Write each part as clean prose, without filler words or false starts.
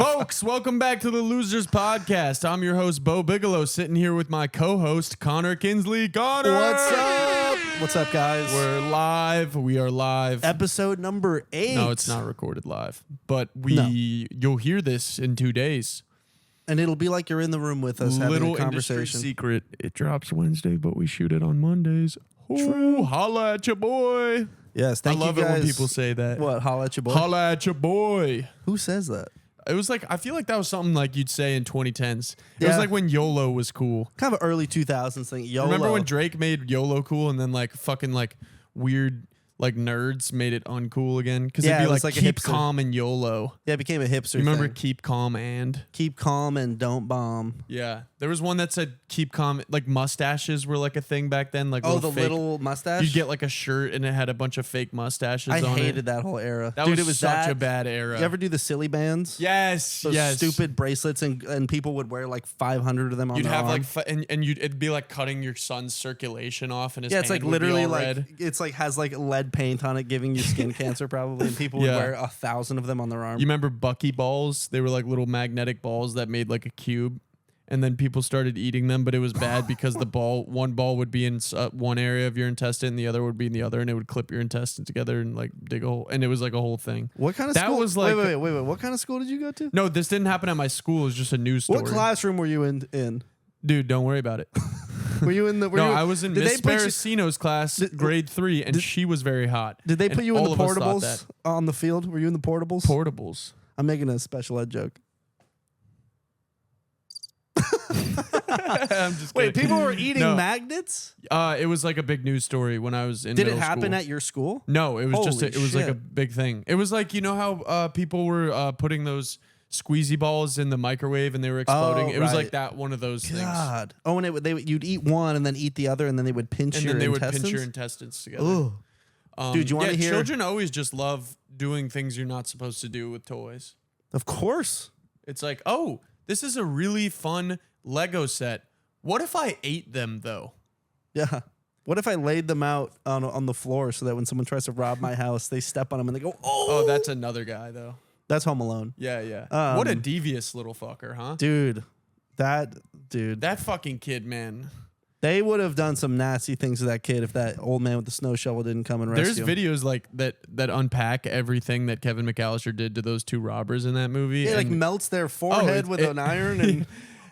Folks, welcome back to the Losers Podcast. I'm your host, Bo Bigelow, sitting here with my co-host, Connor Kinsley. Connor! What's up? What's up, guys? We're live. We are live. Episode number 8. No, it's not recorded live, but you'll hear this in 2 days. And it'll be like you're in the room with us having a conversation. Industry secret. It drops Wednesday, but we shoot it on Mondays. True. Holla at your boy. Yes, thank you guys. I love it when people say that. What, holla at your boy? Holla at your boy. Who says that? It was like, I feel like that was something like you'd say in 2010s. It Yeah. was like when YOLO was cool. Kind of early 2000s thing. YOLO. Remember when Drake made YOLO cool and then like fucking like weird like nerds made it uncool again? Because Yeah, it'd it be was like like a keep hipster. calm and YOLO. Yeah, it became a hipster You remember thing. keep calm and? Keep calm and don't bomb. Yeah. There was one that said keep calm. Like mustaches were like a thing back then. Like Oh, the fake, little mustache? you'd get like a shirt and it had a bunch of fake mustaches I on it. hated that whole era. That Dude, was it was such that. a bad era. You ever do the silly bands? Yes. Those yes. stupid bracelets and people would wear like 500 of them on You'd their have arm. like, and it'd be like cutting your son's circulation off, and his Yeah, it's like hand would be literally all like red. it's like has like lead paint on it, giving you skin cancer probably. And people would Yeah. wear 1,000 of them on their arm. You remember Bucky balls? They were like little magnetic balls that made like a cube, and then people started eating them, but it was bad because one ball would be in one area of your intestine, and the other would be in the other, and it would clip your intestine together and like dig a hole, and it was like a whole thing. What kind of That school? was like- wait. What kind of school did you go to? No, this didn't happen at my school. It was just a news story. What classroom were you in? Dude, don't worry about it. Were you in the? Were No, you, I was in did Miss they put you- Baracino's class, grade 3, and she was very hot. Did they And put you in all the of us thought portables that. on the field? Were you in the portables? Portables. I'm making a special ed joke. I'm just Wait, kidding. people were eating No. magnets? It was like a big news story when I was in Did it middle happen school. at your school? No, it was just Holy it was like a shit. big thing. It was like, you know how people were putting those squeezy balls in the microwave and they were exploding. Oh, It was right. like that, one of those things. God. Oh, and you'd eat one and then eat the other, and then they would pinch And your then they intestines? would pinch your intestines together. Ugh. Dude, you wanna hear- Children always just love doing things you're not supposed to do with toys. Of course. It's like, oh, this is a really fun Lego set. What if I ate them though? Yeah. What if I laid them out on the floor so that when someone tries to rob my house, they step on them and they go, oh. Oh, that's another guy though. That's Home Alone. Yeah. What a devious little fucker, huh? Dude. That fucking kid, man. They would have done some nasty things to that kid if that old man with the snow shovel didn't come and There's rescue him. videos like that unpack everything that Kevin McAllister did to those two robbers in that movie. It like and melts their forehead with an iron and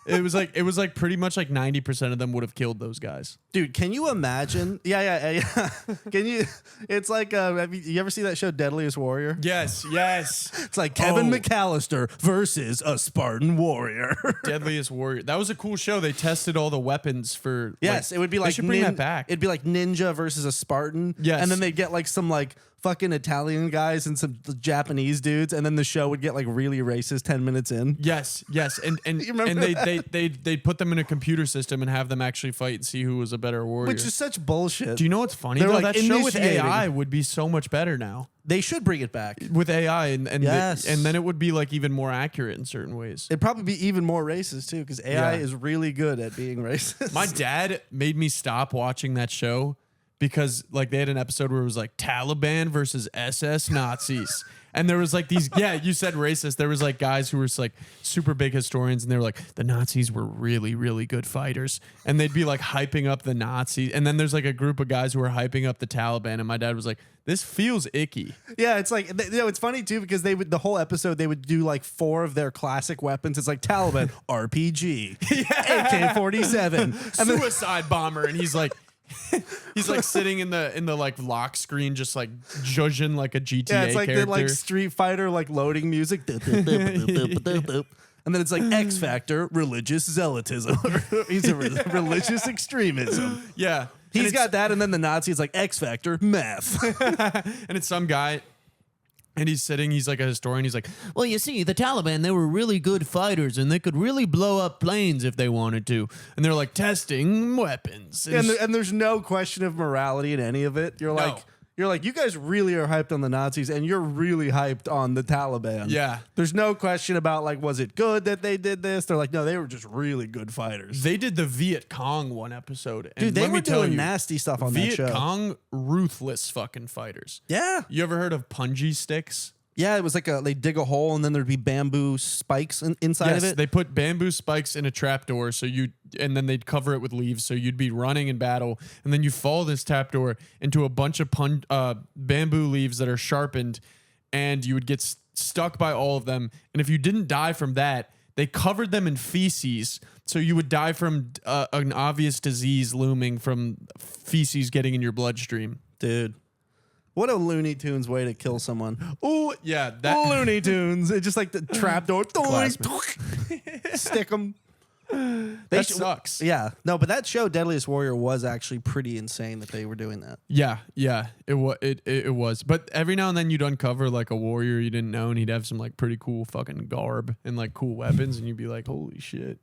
it was like pretty much like 90% of them would have killed those guys. dude, can you imagine? Yeah. Can you? It's like have you ever see that show Deadliest Warrior? Yes. It's like Kevin Oh. McAllister versus a Spartan warrior. Deadliest Warrior. That was a cool show. They tested all the weapons for. Yes, like, it would be they like should bring that back. It'd be like ninja versus a Spartan. Yes. And then they'd get like some like fucking Italian guys and some Japanese dudes, and then the show would get like really racist 10 minutes in. Yes, and You remember and that? they'd put them in a computer system and have them actually fight and see who was a better warrior. Which is such bullshit. Do you know what's funny They were, though? like, That show with initiating. AI would be so much better now. They should bring it back. With AI and Yes. and then it would be like even more accurate in certain ways. It'd probably be even more racist too, because AI Yeah. is really good at being racist. My dad made me stop watching that show because like they had an episode where it was like Taliban versus SS Nazis. And there was like these, yeah, you said racist. There was like guys who were like super big historians and they were like, the Nazis were really, really good fighters. And they'd be like hyping up the Nazis. And then there's like a group of guys who are hyping up the Taliban. And my dad was like, this feels icky. Yeah, it's like it's funny too because the whole episode they would do like 4 of their classic weapons. It's like Taliban, RPG, AK-47, and then Suicide bomber. And he's like, he's like sitting in the like lock screen, just like judging like a GTA yeah, it's like character. the like Street Fighter like loading music. And then it's like X Factor, religious zealotism. He's a religious extremism. Yeah. He's got that, and then the Nazis like X Factor, math. And it's some guy, and he's like a historian. He's like, well, you see, the Taliban, they were really good fighters, and they could really blow up planes if they wanted to. And they're like testing weapons. And there's no question of morality in any of it. You're like, you guys really are hyped on the Nazis, and you're really hyped on the Taliban. Yeah. There's no question about, like, was it good that they did this? They're like, no, they were just really good fighters. They did the Viet Cong one episode. And Dude, they let were me tell doing you, nasty stuff on that show. Viet Cong, ruthless fucking fighters. Yeah. You ever heard of punji sticks? Yeah, it was like they dig a hole and then there'd be bamboo spikes inside of it. They put bamboo spikes in a trapdoor, and then they'd cover it with leaves, so you'd be running in battle, and then you follow this trapdoor into a bunch of bamboo leaves that are sharpened, and you would get stuck by all of them. And if you didn't die from that, they covered them in feces, so you would die from an obvious disease looming from feces getting in your bloodstream. Dude. What a Looney Tunes way to kill someone. Oh, yeah. That Looney Tunes. It's just like the trapdoor. Stick them. That sucks. Yeah. No, but that show, Deadliest Warrior, was actually pretty insane that they were doing that. Yeah. It was. But every now and then you'd uncover like a warrior you didn't know, and he'd have some like pretty cool fucking garb and like cool weapons, and you'd be like, holy shit.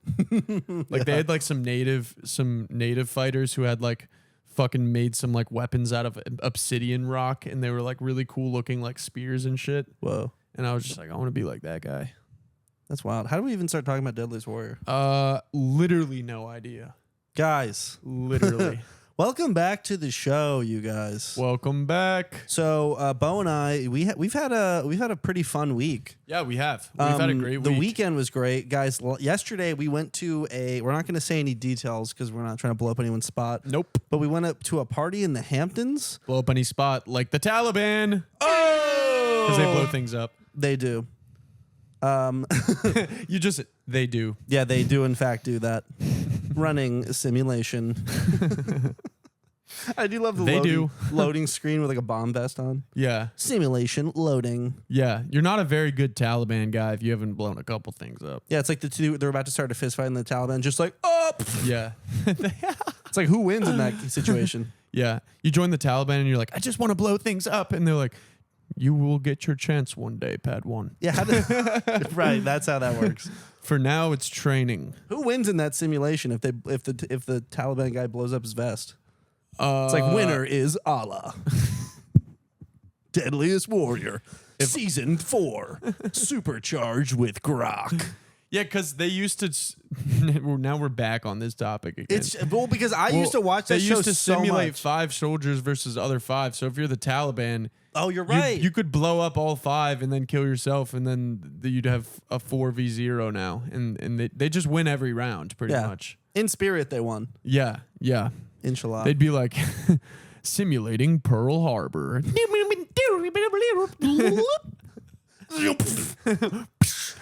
Like they had like some native fighters who had like fucking made some like weapons out of obsidian rock, and they were like really cool looking like spears and shit. Whoa. And I was just like, I want to be like that guy. That's wild. How do we even start talking about Deadliest Warrior? Literally no idea. Guys. Literally. Welcome back to the show, you guys. Welcome back. So Bo and I, we've had a pretty fun week. Yeah, we have. We've had a great week. The weekend was great, guys. Yesterday we went to we're not going to say any details because we're not trying to blow up anyone's spot. Nope. But we went up to a party in the Hamptons. Blow up any spot like the Taliban. Oh, because they blow things up. They do. They do. Yeah, they do in fact do that. Running a simulation. I do love the loading screen with like a bomb vest on. Yeah. Simulation loading. Yeah. You're not a very good Taliban guy if you haven't blown a couple things up. Yeah, it's like they're about to start a fist fight in the Taliban, just like, up. Yeah. It's like, who wins in that situation? Yeah. You join the Taliban and you're like, I just want to blow things up. And they're like, you will get your chance one day, Pad 1. Yeah. Right. That's how that works. For now, it's training. Who wins in that simulation if the Taliban guy blows up his vest? It's like, winner is Allah. Deadliest Warrior. Season 4. Supercharged with grok. Yeah, because they used to. Now we're back on this topic again. Because I used to watch that show so much. They used to simulate 5 soldiers versus other 5. So if you're the Taliban, oh, you're right. You could blow up all 5 and then kill yourself, and then you'd have a 4v0 now, and they just win every round pretty much. In spirit, they won. Yeah. Inshallah. They'd be like simulating Pearl Harbor.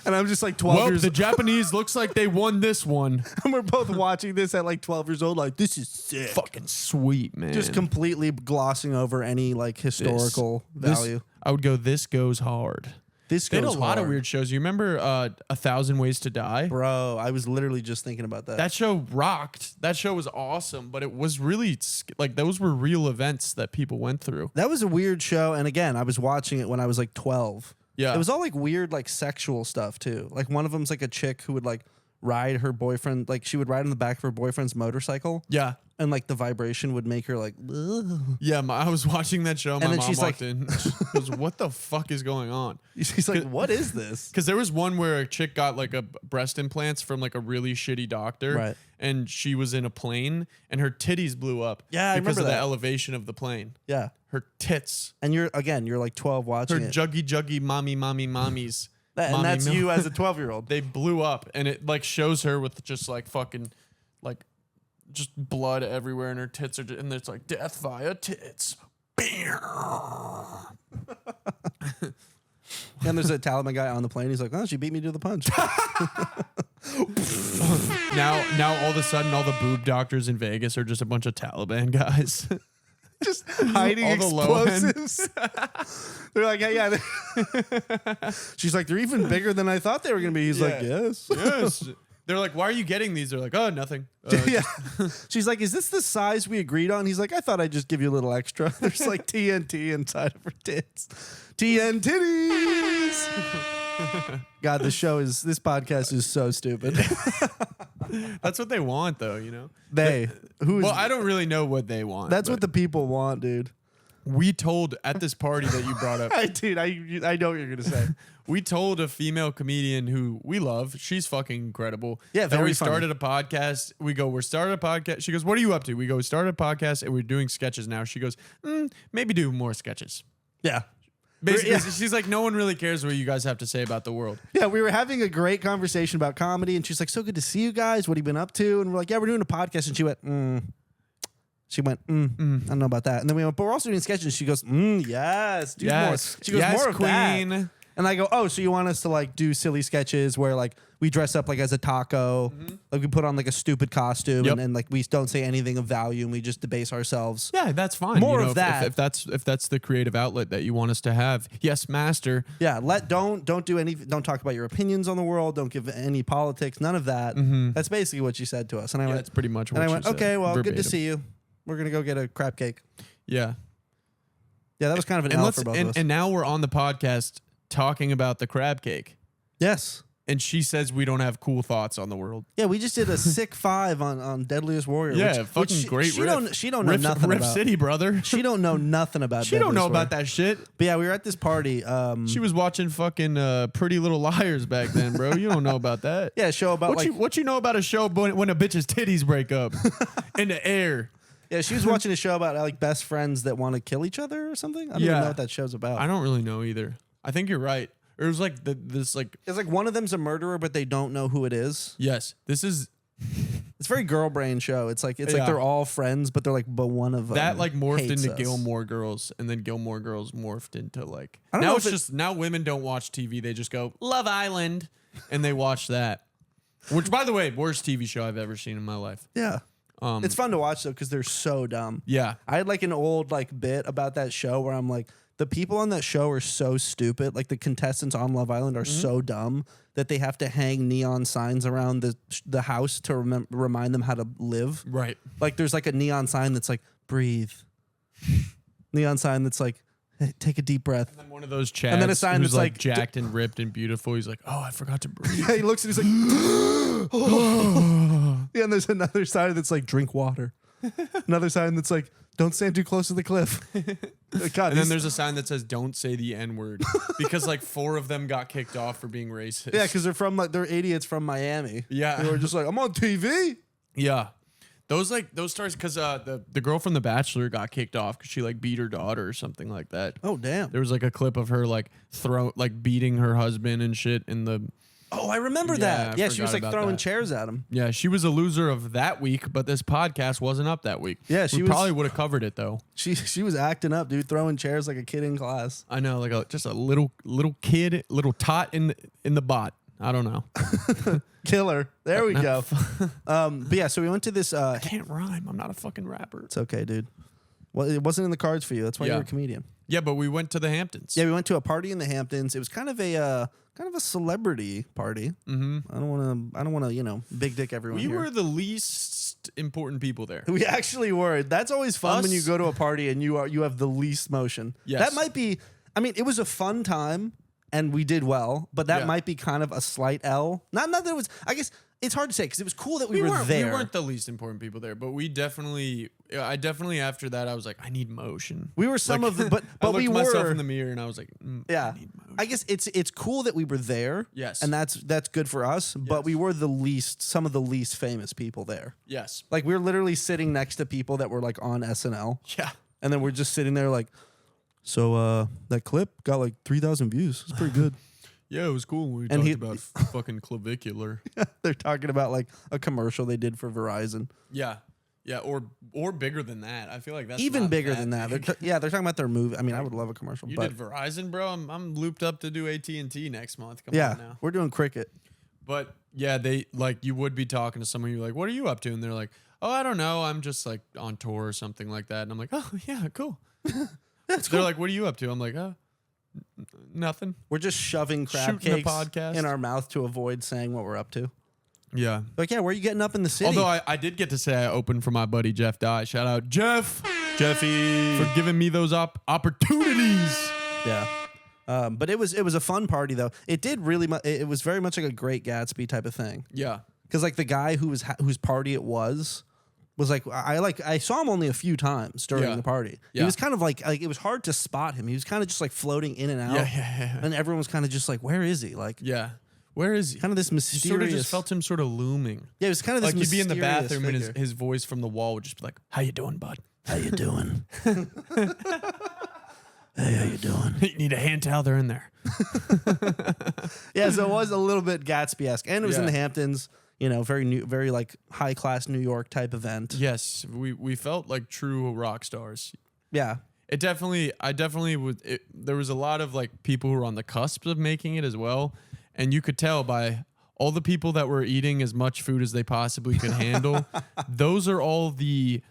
And I'm just like 12 years old. The Japanese looks like they won this one. And we're both watching this at like 12 years old, like, this is sick. Fucking sweet, man. Just completely glossing over any like historical value. I would go, this goes hard. They had a lot of weird shows. You remember 1,000 Ways to Die? Bro, I was literally just thinking about that. That show rocked. That show was awesome, but it was really like those were real events that people went through. That was a weird show. And again, I was watching it when I was like 12. Yeah. It was all like weird, like sexual stuff too. Like one of them's like a chick who would like ride her boyfriend, like she would ride on the back of her boyfriend's motorcycle. Yeah. And like the vibration would make her like, ugh. Yeah, I was watching that show. My mom walked in. She goes, what the fuck is going on? She's like, what is this? Because there was one where a chick got like a breast implants from like a really shitty doctor. Right. And she was in a plane and her titties blew up. Yeah, I because remember of that. the elevation of the plane. Yeah. Her tits. And you're like 12 watching her it. Juggy mommies. And that's you as a 12-year-old. They blew up, and it like shows her with just like fucking like just blood everywhere, and her tits are and there's like death via tits. And there's a Taliban guy on the plane. He's like, oh, she beat me to the punch. now all of a sudden all the boob doctors in Vegas are just a bunch of Taliban guys. Just hiding explosives. They're like, yeah. She's like, they're even bigger than I thought they were going to be. He's like, yes. Yes. They're like, why are you getting these? They're like, oh, nothing. Yeah. She's like, is this the size we agreed on? He's like, I thought I'd just give you a little extra. There's like TNT inside of her tits. TNTs. God, this podcast is so stupid. That's what they want, though, you know? I don't really know what they want. That's what the people want, dude. We told at this party that you brought up. Dude, I know what you're going to say. We told a female comedian who we love. She's fucking incredible. Yeah, that very we funny. started a podcast. We're starting a podcast. She goes, what are you up to? We go, we started a podcast and we're doing sketches now. She goes, maybe do more sketches. Yeah. Basically, she's like, no one really cares what you guys have to say about the world. Yeah, we were having a great conversation about comedy, and she's like, so good to see you guys. What have you been up to? And we're like, yeah, we're doing a podcast. And she went, She went, I don't know about that. And then we went, but we're also doing sketches. She goes, yes. Do more. She goes, more of queen. that. And I go, oh, so you want us to like do silly sketches where like we dress up like as a taco, like we put on like a stupid costume, and like we don't say anything of value, and we just debase ourselves. Yeah, that's fine. More of that. If that's the creative outlet that you want us to have, yes, master. Yeah, don't do any. Don't talk about your opinions on the world. Don't give any politics. None of that. That's basically what she said to us. And I went, that's pretty much what and I she went, said, okay, well, verbatim. good to see you. We're gonna go get a crab cake. Yeah, that was kind of an L for both of us. And now we're on the podcast talking about the crab cake. Yes. And she says we don't have cool thoughts on the world. Yeah, we just did a sick 5 on Deadliest Warrior. Yeah, fucking great riff. She don't know nothing Riff about City, brother. She don't know nothing about. She don't know about that shit. But yeah, we were at this party. She was watching fucking Pretty Little Liars back then, bro. You don't know about that. Yeah, show about what you know about a show when a bitch's titties break up in the air. Yeah, she was watching a show about like best friends that want to kill each other or something. I don't even know what that show's about. I don't really know either. I think you're right. It was like this like it's like one of them's a murderer, but they don't know who it is. Yes, this is. It's very girl brain show. It's like they're all friends, but they're like, but one of them that like morphed into us. Gilmore Girls, and then Gilmore Girls morphed into like I don't now know it's just now women don't watch TV. They just go Love Island, and they watch that. Which, by the way, worst TV show I've ever seen in my life. Yeah. It's fun to watch though because they're so dumb. Yeah, I had like an old like bit about that show where I'm like, the people on that show are so stupid. Like the contestants on Love Island are so dumb that they have to hang neon signs around the house to remind them how to live. right. Like there's like a neon sign that's like breathe. Neon sign that's like hey, take a deep breath. And then one of those Chads and then a sign who's that's like jacked and ripped and beautiful. He's like, oh, I forgot to breathe. Yeah, he looks and he's like, yeah. And there's another sign that's like drink water. Another sign that's like, don't stand too close to the cliff. God, and then there's a sign that says, don't say the N-word. Because like 4 of them got kicked off for being racist. Yeah, because they're idiots from Miami. Yeah. They were just like, I'm on TV. Yeah. Those stars, because the girl from The Bachelor got kicked off because she like beat her daughter or something like that. Oh, damn. There was like a clip of her like beating her husband and shit in the... Oh, I remember that. Yeah, she was like forgot throwing that. chairs at him. Yeah, she was a loser of that week, but this podcast wasn't up that week. Yeah, we probably would have covered it though. She was acting up, dude, throwing chairs like a kid in class. I know, like just a little kid, little tot in the bot. I don't know. Killer. There we go. But yeah, so we went to this. I can't rhyme. I'm not a fucking rapper. It's okay, dude. Well, it wasn't in the cards for you. That's why you're a comedian. Yeah, but we went to the Hamptons. Yeah, we went to a party in the Hamptons. It was kind of a celebrity party. Mm-hmm. I don't want to, big dick everyone. We were the least important people there. We actually were. That's always fun when you go to a party and you have the least motion. Yes. That might be. I mean, it was a fun time and we did well, but that might be kind of a slight L. Not that it was. I guess it's hard to say because it was cool that we were there. We weren't the least important people there, but I definitely after that I was like, I need motion. We were some of the, but I we looked were myself in the mirror and I was like, yeah. I need motion. I guess it's cool that we were there. Yes, and that's good for us. But we were some of the least famous people there. Yes, like we were literally sitting next to people that were like on SNL. Yeah, and then we're just sitting there like, so that clip got like 3,000 views. It's pretty good. Yeah, it was cool when we talked about fucking clavicular. They're talking about like a commercial they did for Verizon. Yeah. Yeah, or bigger than that. I feel like that's even not bigger that than that. big. They're talking about their movie. I mean, I would love a commercial. You but did Verizon, bro. I'm looped up to do AT&T next month. Come on now. We're doing cricket. But yeah, they like you would be talking to someone. You're like, what are you up to? And they're like, oh, I don't know. I'm just like on tour or something like that. And I'm like, oh yeah, cool. That's They're cool. like, what are you up to? I'm like, oh, nothing. We're just shoving crab Shooting a cakes podcast. in our mouth to avoid saying what we're up to. Yeah. Like, yeah, where are you getting up in the city? Although I did get to say I opened for my buddy Jeff Dye. Shout out Jeffy for giving me those opportunities. Yeah. But it was a fun party though. It did really it was very much like a Great Gatsby type of thing. Yeah. Because like the guy whose party it was like I saw him only a few times during the party. Yeah. He was kind of like it was hard to spot him. He was kind of just like floating in and out. Yeah. And everyone was kind of just like, where is he? Like, yeah. Where is he? Kind of this mysterious. You sort of just felt him sort of looming. Yeah, it was kind of this like you'd be in the bathroom figure. and his voice from the wall would just be like, "How you doing, bud? How you doing? Hey, how you doing? You need a hand towel. They're in there. Yeah, so it was a little bit Gatsby-esque, and it was in Yeah. the Hamptons. You know, very like high class New York type event. Yes, we felt like true rock stars. Yeah, I definitely would. There was a lot of like people who were on the cusp of making it as well, and you could tell by all the people that were eating as much food as they possibly could handle. Those are all the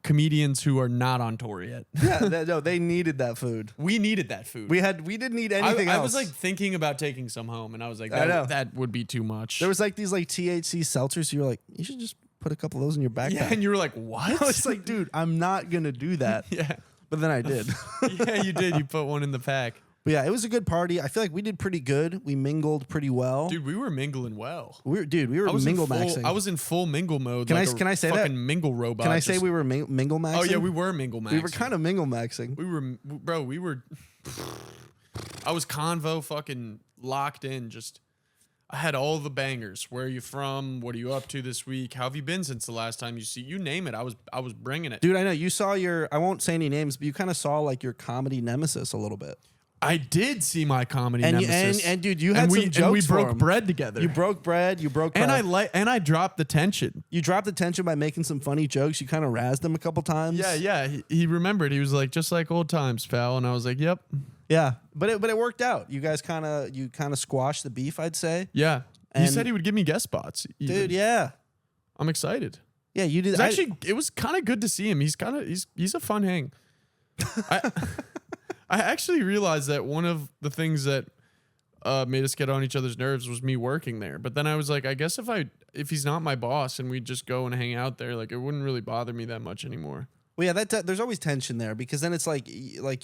comedians who are not on tour yet. yeah. No, they needed that food. We needed that food. We didn't need anything else. I was like thinking about taking some home, and I was like, I know. that would be too much. There was like these like THC seltzers. You were like, you should just put a couple of those in your backpack. yeah, and you were like, what? I was like, dude, I'm not gonna do that. yeah, But then I did. yeah, you did. You put one in the pack. But yeah, it was a good party. I feel like we did pretty good. We mingled pretty well. Dude, we were mingling well. We were I was mingle in full, maxing. I was in full mingle mode. Can like can I say that? fucking mingle robot. Can I say we were mingle maxing? Oh yeah, we were mingle maxing. We were kind of mingle maxing. We were, bro. We were. I was convo fucking locked in. Just, I had all the bangers. Where are you from? What are you up to this week? How have you been since the last time you see? You name it. I was bringing it. Dude, I know you saw your. I won't say any names, but you kind of saw like your comedy nemesis a little bit. I did see my comedy And nemesis. and dude, you had some jokes and we for broke him. bread together. You broke bread. You broke. and I dropped the tension. You dropped the tension by making some funny jokes. You kind of razzed him a couple times. Yeah. He remembered. He was like, just like old times, pal. And I was like, yep. Yeah, but it worked out. You guys kind of squashed the beef, I'd say. Yeah. He And- said he would give me guest spots. even. Dude, yeah. I'm excited. Yeah, you did. It was kind of good to see him. He's a fun hang. I actually realized that one of the things that made us get on each other's nerves was me working there. But then I was like, I guess if he's not my boss and we just go and hang out there, like it wouldn't really bother me that much anymore. Well, yeah, there's always tension there because then it's like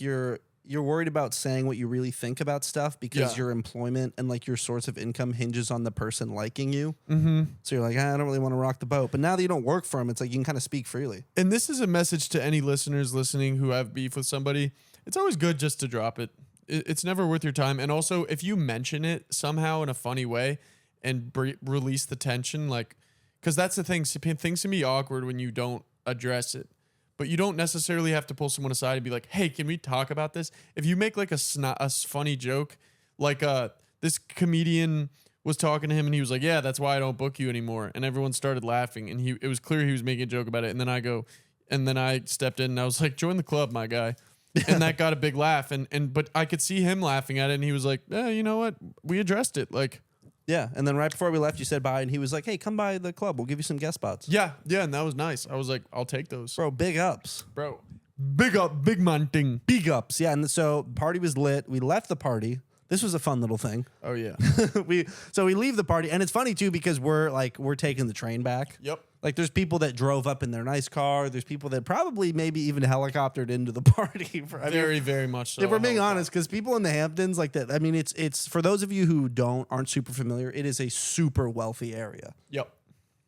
you're worried about saying what you really think about stuff because Yeah. your employment and like your source of income hinges on the person liking you. Mm-hmm. So you're like, I don't really want to rock the boat. But now that you don't work for them, it's like you can kind of speak freely. And this is a message to any listeners listening who have beef with somebody. It's always good just to drop it. It's never worth your time. And also, if you mention it somehow in a funny way and release the tension, like, because that's the thing. Things can be awkward when you don't address it. But you don't necessarily have to pull someone aside and be like, hey, can we talk about this? If you make like a funny joke, like this comedian was talking to him and he was like, yeah, that's why I don't book you anymore. And everyone started laughing. And it was clear he was making a joke about it. And then I stepped in and I was like, join the club, my guy. And that got a big laugh. But I could see him laughing at it. And he was like, you know what? We addressed it. Like, Yeah, and then right before we left, you said bye, and he was like, hey, come by the club. We'll give you some guest spots. yeah, and that was nice. I was like, I'll take those. Bro, big ups. Bro, big man thing. Big ups. Yeah, and so party was lit. We left the party. This was a fun little thing. Oh, yeah. we leave the party, and it's funny, too, because we're taking the train back. Yep. Like, there's people that drove up in their nice car. There's people that probably maybe even helicoptered into the party. Very, very much so. If we're being honest, because people in the Hamptons, like that, I mean, it's for those of you who aren't super familiar, it is a super wealthy area. Yep.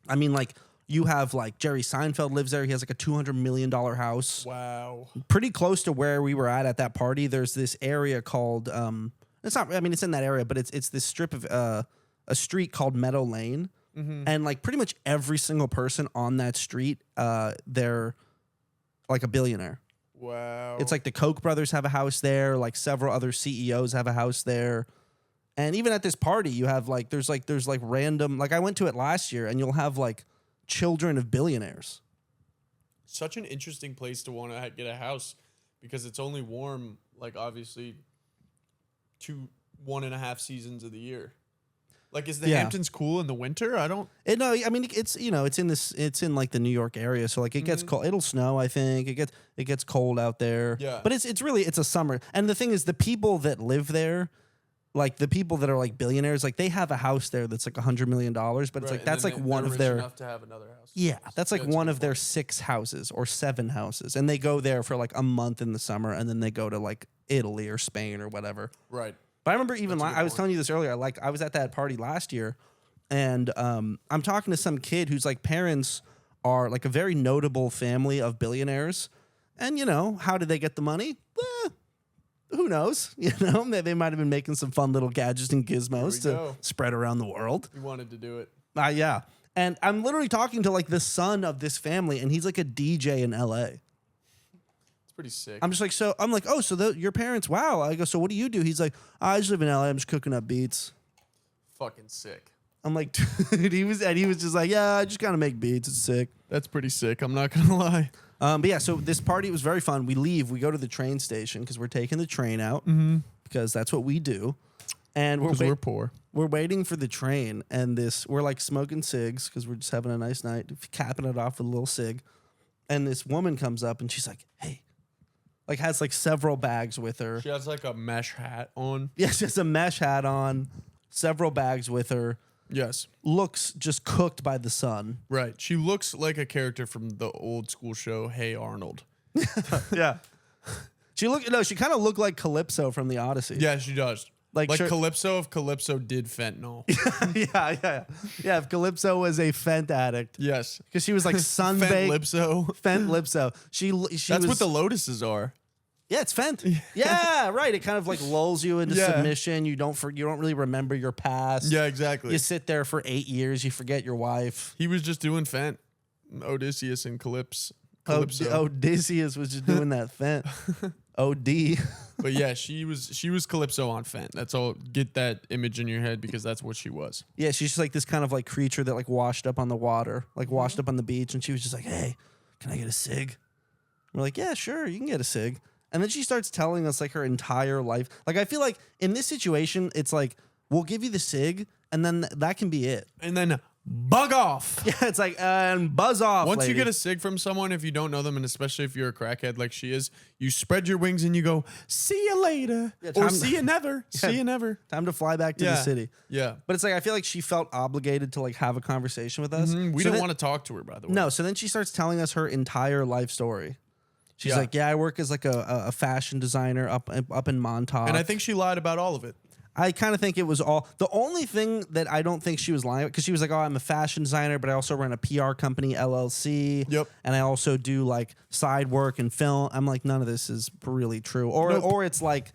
I mean, like, you have, like, Jerry Seinfeld lives there. He has, like, a $200 million house. Wow. Pretty close to where we were at that party. There's this area called, it's not, I mean, it's in that area, but it's this strip of, a street called Meadow Lane. Mm-hmm. And like pretty much every single person on that street, they're like a billionaire. Wow. It's like the Koch brothers have a house there. Like several other CEOs have a house there. And even at this party, you have like, there's random, like I went to it last year and you'll have like children of billionaires. Such an interesting place to want to get a house because it's only warm, like obviously 1.5 seasons of the year. Like, is the Hamptons cool in the winter? I don't. No, I mean it's it's in like the New York area, so like it gets cold. It'll snow, I think. It gets cold out there. Yeah. But it's a summer, and the thing is, the people that live there, like the people that are like billionaires, like they have a house there that's like $100 million, but it's like that's like one of their. Enough to have another house. Yeah, that's like one of their 6 houses or 7 houses, and they go there for like a month in the summer, and then they go to like Italy or Spain or whatever. Right. But I remember even I was telling you this earlier. Like I was at that party last year, and I'm talking to some kid whose like parents are like a very notable family of billionaires. And you know, how did they get the money? Who knows? You know, they might have been making some fun little gadgets and gizmos to spread around the world. You wanted to do it. Yeah. And I'm literally talking to like the son of this family, and he's like a DJ in LA. It's It's pretty sick. I'm just like, so I'm like, oh, so your parents, wow. I go, so what do you do? He's like, I just live in LA. I'm just cooking up beats. Fucking sick. I'm like, dude, he was just like, yeah, I just kind of make beats. It's sick. That's pretty sick. I'm not gonna lie. But yeah, so this party was very fun. We leave. We go to the train station because we're taking the train out because that's what we do. And we're poor. We're waiting for the train, and we're like smoking cigs because we're just having a nice night, capping it off with a little cig. And this woman comes up and she's like, hey, like has like several bags with her. She has like a mesh hat on. Yeah, she has a mesh hat on, several bags with her. Yes. Looks just cooked by the sun. Right. She looks like a character from the old school show, Hey Arnold. Yeah. She kind of looked like Calypso from the Odyssey. Yeah, she does. Like Calypso if Calypso did fentanyl. Yeah, if Calypso was a fent addict. Yes. Because she was like sunbaked. Fentlipso. She That's what the lotuses are. Yeah, it's Fent. Yeah, right. It kind of like lulls you into submission. You don't really remember your past. Yeah, exactly. You sit there for 8 years. You forget your wife. He was just doing Fent. Odysseus and Calypso. Odysseus was just doing that Fent. OD. But yeah, she was Calypso on Fent. That's all. Get that image in your head because that's what she was. Yeah, she's just like this kind of like creature that like washed up on the water, like washed up on the beach, and she was just like, "Hey, can I get a cig?" We're like, "Yeah, sure, you can get a cig." And then she starts telling us like her entire life. Like I feel like in this situation, it's like we'll give you the cig, and then that can be it. And then bug off. Yeah, it's like and buzz off. Once lady. you get a cig from someone, if you don't know them, and especially if you're a crackhead like she is, you spread your wings and you go, "See you later," or "See you never." Yeah, see you never. Time to fly back to the city. Yeah, but it's like I feel like she felt obligated to like have a conversation with us. We don't want to talk to her, by the way. No. So then she starts telling us her entire life story. She's like, yeah, I work as like a fashion designer up in Montauk. And I think she lied about all of it. I kind of think it was all. The only thing that I don't think she was lying about, because she was like, oh, I'm a fashion designer, but I also run a PR company, LLC. Yep. And I also do like side work and film. I'm like, none of this is really true. Or it's like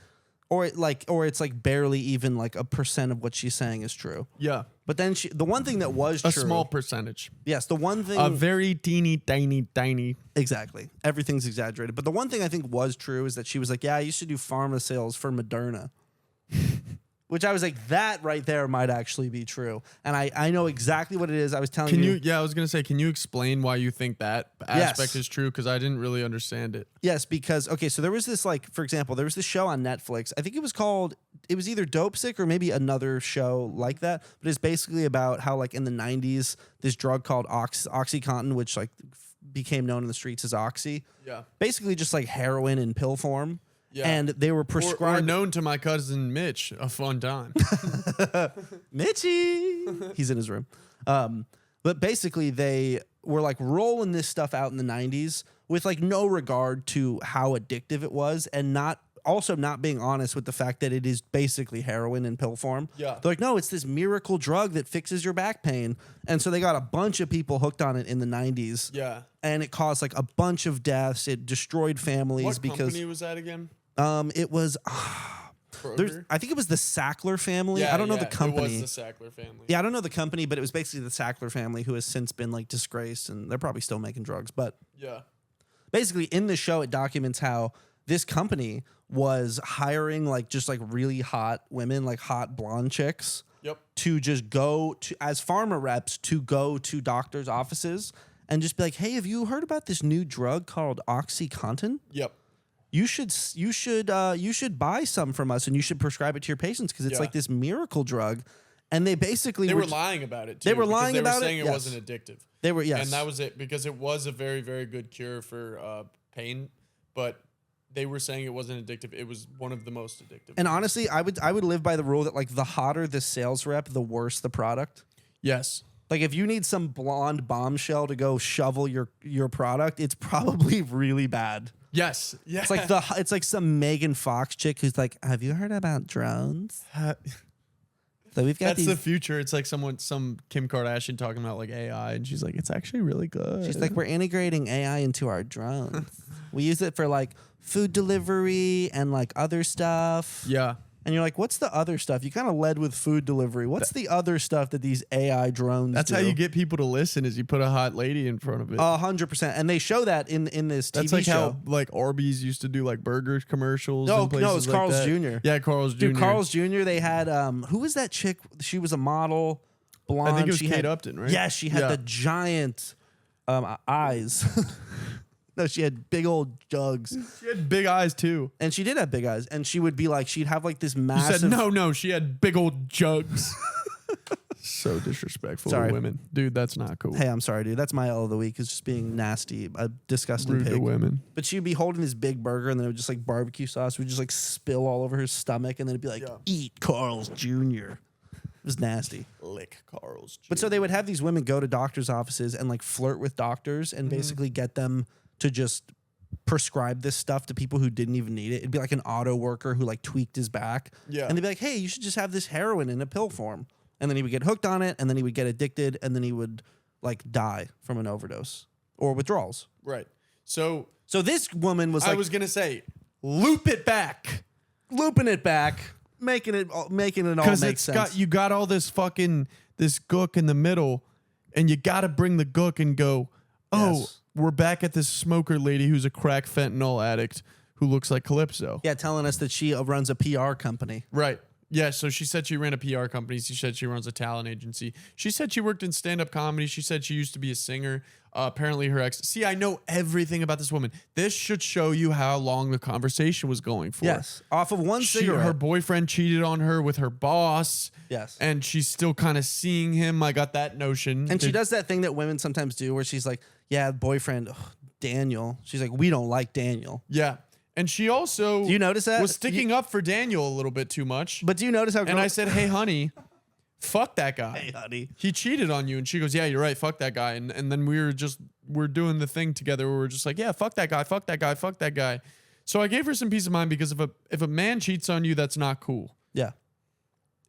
barely even like a % of what she's saying is true. Yeah. But then the one thing that was true. A small percentage. Yes. The one thing. A very teeny, tiny. Exactly. Everything's exaggerated. But the one thing I think was true is that she was like, yeah, I used to do pharma sales for Moderna. Which I was like, that right there might actually be true. And I know exactly what it is. I was telling you. Yeah, I was going to say, can you explain why you think that aspect is true? Because I didn't really understand it. Yes, because, okay, so there was this, like, for example, there was this show on Netflix. I think it was either Dope Sick or maybe another show like that. But it's basically about how, like, in the 90s, this drug called OxyContin, which, like, became known in the streets as Oxy. Yeah. Basically just, like, heroin in pill form. Yeah. And they were prescribed. Or known to my cousin Mitch, a fun time. Mitchy! He's in his room. But basically, they were like rolling this stuff out in the 90s with like no regard to how addictive it was, and not being honest with the fact that it is basically heroin in pill form. Yeah. They're like, no, it's this miracle drug that fixes your back pain. And so they got a bunch of people hooked on it in the 90s. Yeah. And it caused like a bunch of deaths. It destroyed families. What company was that again? It was. I think it was the Sackler family. I don't know the company. It was the Sackler family. Yeah, I don't know the company, but it was basically the Sackler family, who has since been like disgraced, and they're probably still making drugs. But yeah, basically in the show, it documents how this company was hiring like just like really hot women, like hot blonde chicks. Yep. To just go to as pharma reps to go to doctors' offices and just be like, hey, have you heard about this new drug called OxyContin? Yep. You should buy some from us, and you should prescribe it to your patients because it's like this miracle drug. And they basically were lying about it too. They were lying about it. Saying it wasn't addictive. They were, yes, and that was it, because it was a very, very good cure for pain, but they were saying it wasn't addictive. It was one of the most addictive. And honestly, I would live by the rule that like the hotter the sales rep, the worse the product. Yes. Like if you need some blonde bombshell to go shovel your product, it's probably really bad. Yes. Yeah. It's like some Megan Fox chick who's like, have you heard about drones? So we've got That's the future. It's like some Kim Kardashian talking about like AI, and she's like, it's actually really good. She's like, we're integrating AI into our drones. We use it for like food delivery and like other stuff. Yeah. And you're like, what's the other stuff? You kind of led with food delivery. What's the other stuff that these AI drones That's do? how you get people to listen is you put a hot lady in front of it. 100%. And they show that in this TV That's like show. how like Arby's used to do like burger commercials. No, and places it's like Carl's that. Jr. Yeah, Carl's Jr. Dude, Carl's Jr. They had who was that chick? She was a model, blonde. I think it was she Kate had, Upton, right? Yeah, she had the giant eyes. No, she had big old jugs. She had big eyes too. And she did have big eyes. And she would be like, she'd have like this You massive. said no, she had big old jugs. So disrespectful Sorry. to women. Dude, that's not cool. Hey, I'm sorry, dude. That's my L of the week, is just being nasty, a disgusting Rude pig. to women. But she'd be holding this big burger, and then it would just like barbecue sauce would just like spill all over her stomach, and then it'd be like, eat Carl's Jr. It was nasty. Lick Carl's Jr. But so they would have these women go to doctors' offices and like flirt with doctors and basically get them to just prescribe this stuff to people who didn't even need it. It'd be like an auto worker who like tweaked his back. Yeah. And they'd be like, hey, you should just have this heroin in a pill form. And then he would get hooked on it, and then he would get addicted, and then he would like die from an overdose or withdrawals. Right. So this woman was I like was gonna say, loop it back. looping it back, making it all make Because sense. you got all this fucking this gook in the middle, and you gotta bring the gook and go, oh, Yes. we're back at this smoker lady who's a crack fentanyl addict who looks like Calypso. Yeah, telling us that she runs a PR company. Right. Yeah, so she said she ran a PR company. She said she runs a talent agency. She said she worked in stand-up comedy. She said she used to be a singer. Apparently her ex... See, I know everything about this woman. This should show you how long the conversation was going for. Yes, off of one cigarette. Her boyfriend cheated on her with her boss. Yes. And she's still kind of seeing him. I got that notion. And she does that thing that women sometimes do where she's like, yeah, boyfriend, Daniel. She's like, we don't like Daniel. Yeah. And she also... Do you notice that? Was sticking up for Daniel a little bit too much. But do you notice how... And I said, hey, honey... Fuck that guy. Hey, honey. He cheated on you. And she goes, yeah, you're right. Fuck that guy. And then we're doing the thing together where we're just like, yeah, fuck that guy. Fuck that guy. Fuck that guy. So I gave her some peace of mind because if a man cheats on you, that's not cool. Yeah.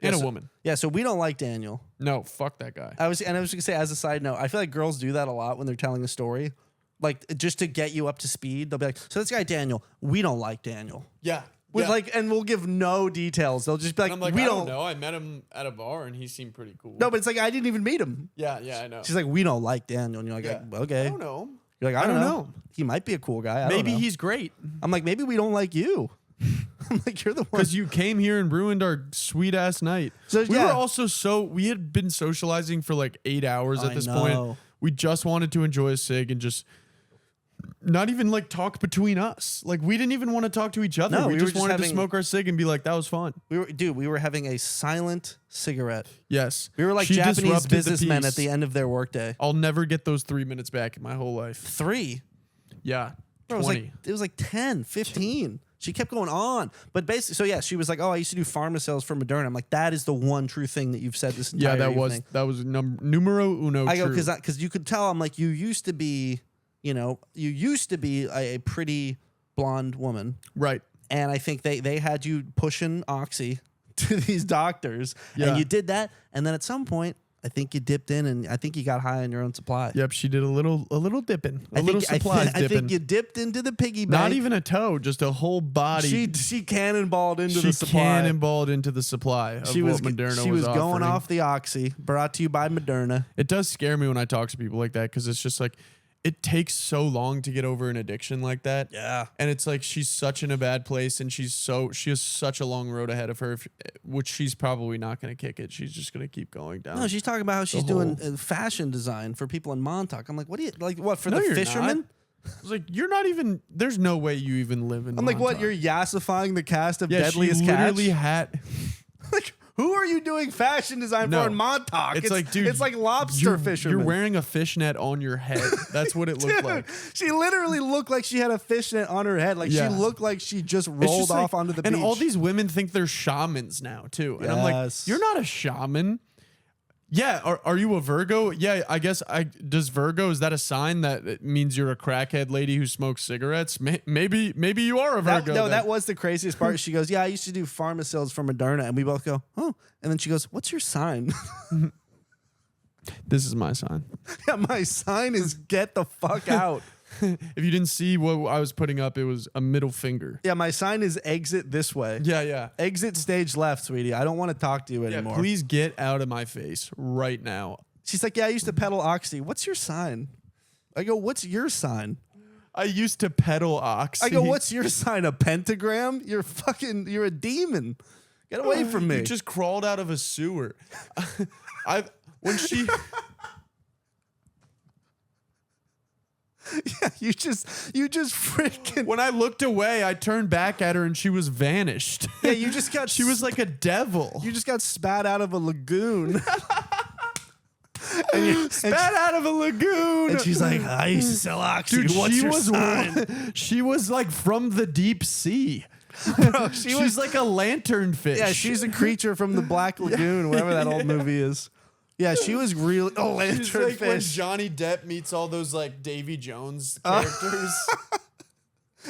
And Yeah, a woman. Yeah, so we don't like Daniel. No, fuck that guy. I was going to say, as a side note, I feel like girls do that a lot when they're telling a story. Like, just to get you up to speed, they'll be like, so this guy Daniel, we don't like Daniel. Yeah. With yeah. like, and we'll give no details. They'll just be like, And I'm like, we I don't know. I met him at a bar and he seemed pretty cool. No, but it's like, I didn't even meet him. Yeah, yeah, I know. She's like, we don't like Daniel. And you're like, Yeah. okay. I don't know. You're like, I don't know. He might be a cool guy. I don't Maybe know. he's great. I'm like, maybe we don't like you. I'm like, you're the one. Because you came here and ruined our sweet ass night. So, we yeah. were also we had been socializing for like 8 hours at I this know. point. We just wanted to enjoy a cig and just not even like talk between us. Like we didn't even want to talk to each other. No, we we were just just wanted to having- smoke our cig and be like, that was fun. We were having a silent cigarette. Yes. We were like She Japanese disrupted the businessmen peace. at the end of their workday. I'll never get those 3 minutes back in my whole life. 3. Yeah. Bro, 20. it was like 10, 15. She kept going on. But basically, so yeah, she was like, oh, I used to do pharma sales for Moderna. I'm like, that is the one true thing that you've said this entire Yeah, evening. that was numero uno. I go, true. because you could tell, I'm like, you used to be a pretty blonde woman. Right. And I think they had you pushing oxy to these doctors. Yeah. And you did that. And then at some point, I think you dipped in and I think you got high on your own supply. Yep, she did a little dipping. I think you dipped into the piggy bank. Not even a toe, just a whole body. She cannonballed into the supply. Cannonballed into the supply of She was what Moderna she was going offering. off the oxy. Brought to you by Moderna. It does scare me when I talk to people like that because it's just like it takes so long to get over an addiction like that. Yeah. And it's like she's such in a bad place and she has such a long road ahead of her, which she's probably not going to kick it. She's just going to keep going down. No, she's talking about how she's doing fashion design for people in Montauk. I'm like, what do you like? What for the you're fishermen? not. I was like, you're not even. There's no way you even live in. I'm like, what? Montauk. You're yassifying the cast of Yeah, Deadliest she Catch? literally had. Like, who are you doing fashion design No. for in Montauk? It's like, dude, it's like lobster fishermen. You're wearing a fishnet on your head. That's what it looked Dude, like. she literally looked like she had a fishnet on her head. Like Yeah. she looked like she just It's rolled just like- off onto the beach. And all these women think they're shamans now too. And I'm like, Yes. you're not a shaman. Yeah, are you a Virgo? Yeah, I guess does Virgo, is that a sign that it means you're a crackhead lady who smokes cigarettes? Maybe you are a Virgo. then. that was the craziest part. She goes, yeah, I used to do pharma sales for Moderna. And we both go, oh. And then she goes, what's your sign? This is my sign. Yeah, my sign is get the fuck out. If you didn't see what I was putting up, it was a middle finger. Yeah, my sign is exit this way. Yeah. Exit stage left, sweetie. I don't want to talk to you anymore. Please get out of my face right now. She's like, yeah, I used to pedal Oxy. What's your sign? I go, what's your sign? I used to pedal Oxy. I go, what's your sign? A pentagram? You're a demon. Get away from me. You just crawled out of a sewer. When she... Yeah, you just freaking. When I looked away, I turned back at her and she was vanished. Yeah, you just got. She was like a devil. You just got spat out of a lagoon. Spat out of a lagoon. And she's like, I used to sell Oxy. Dude, what's your sign? She was like from the deep sea. Bro, she's like a lanternfish. Yeah, she's a creature from the Black Lagoon, whatever that old movie is. Yeah, she was really She's like when lanternfish. Johnny Depp meets all those like Davy Jones characters.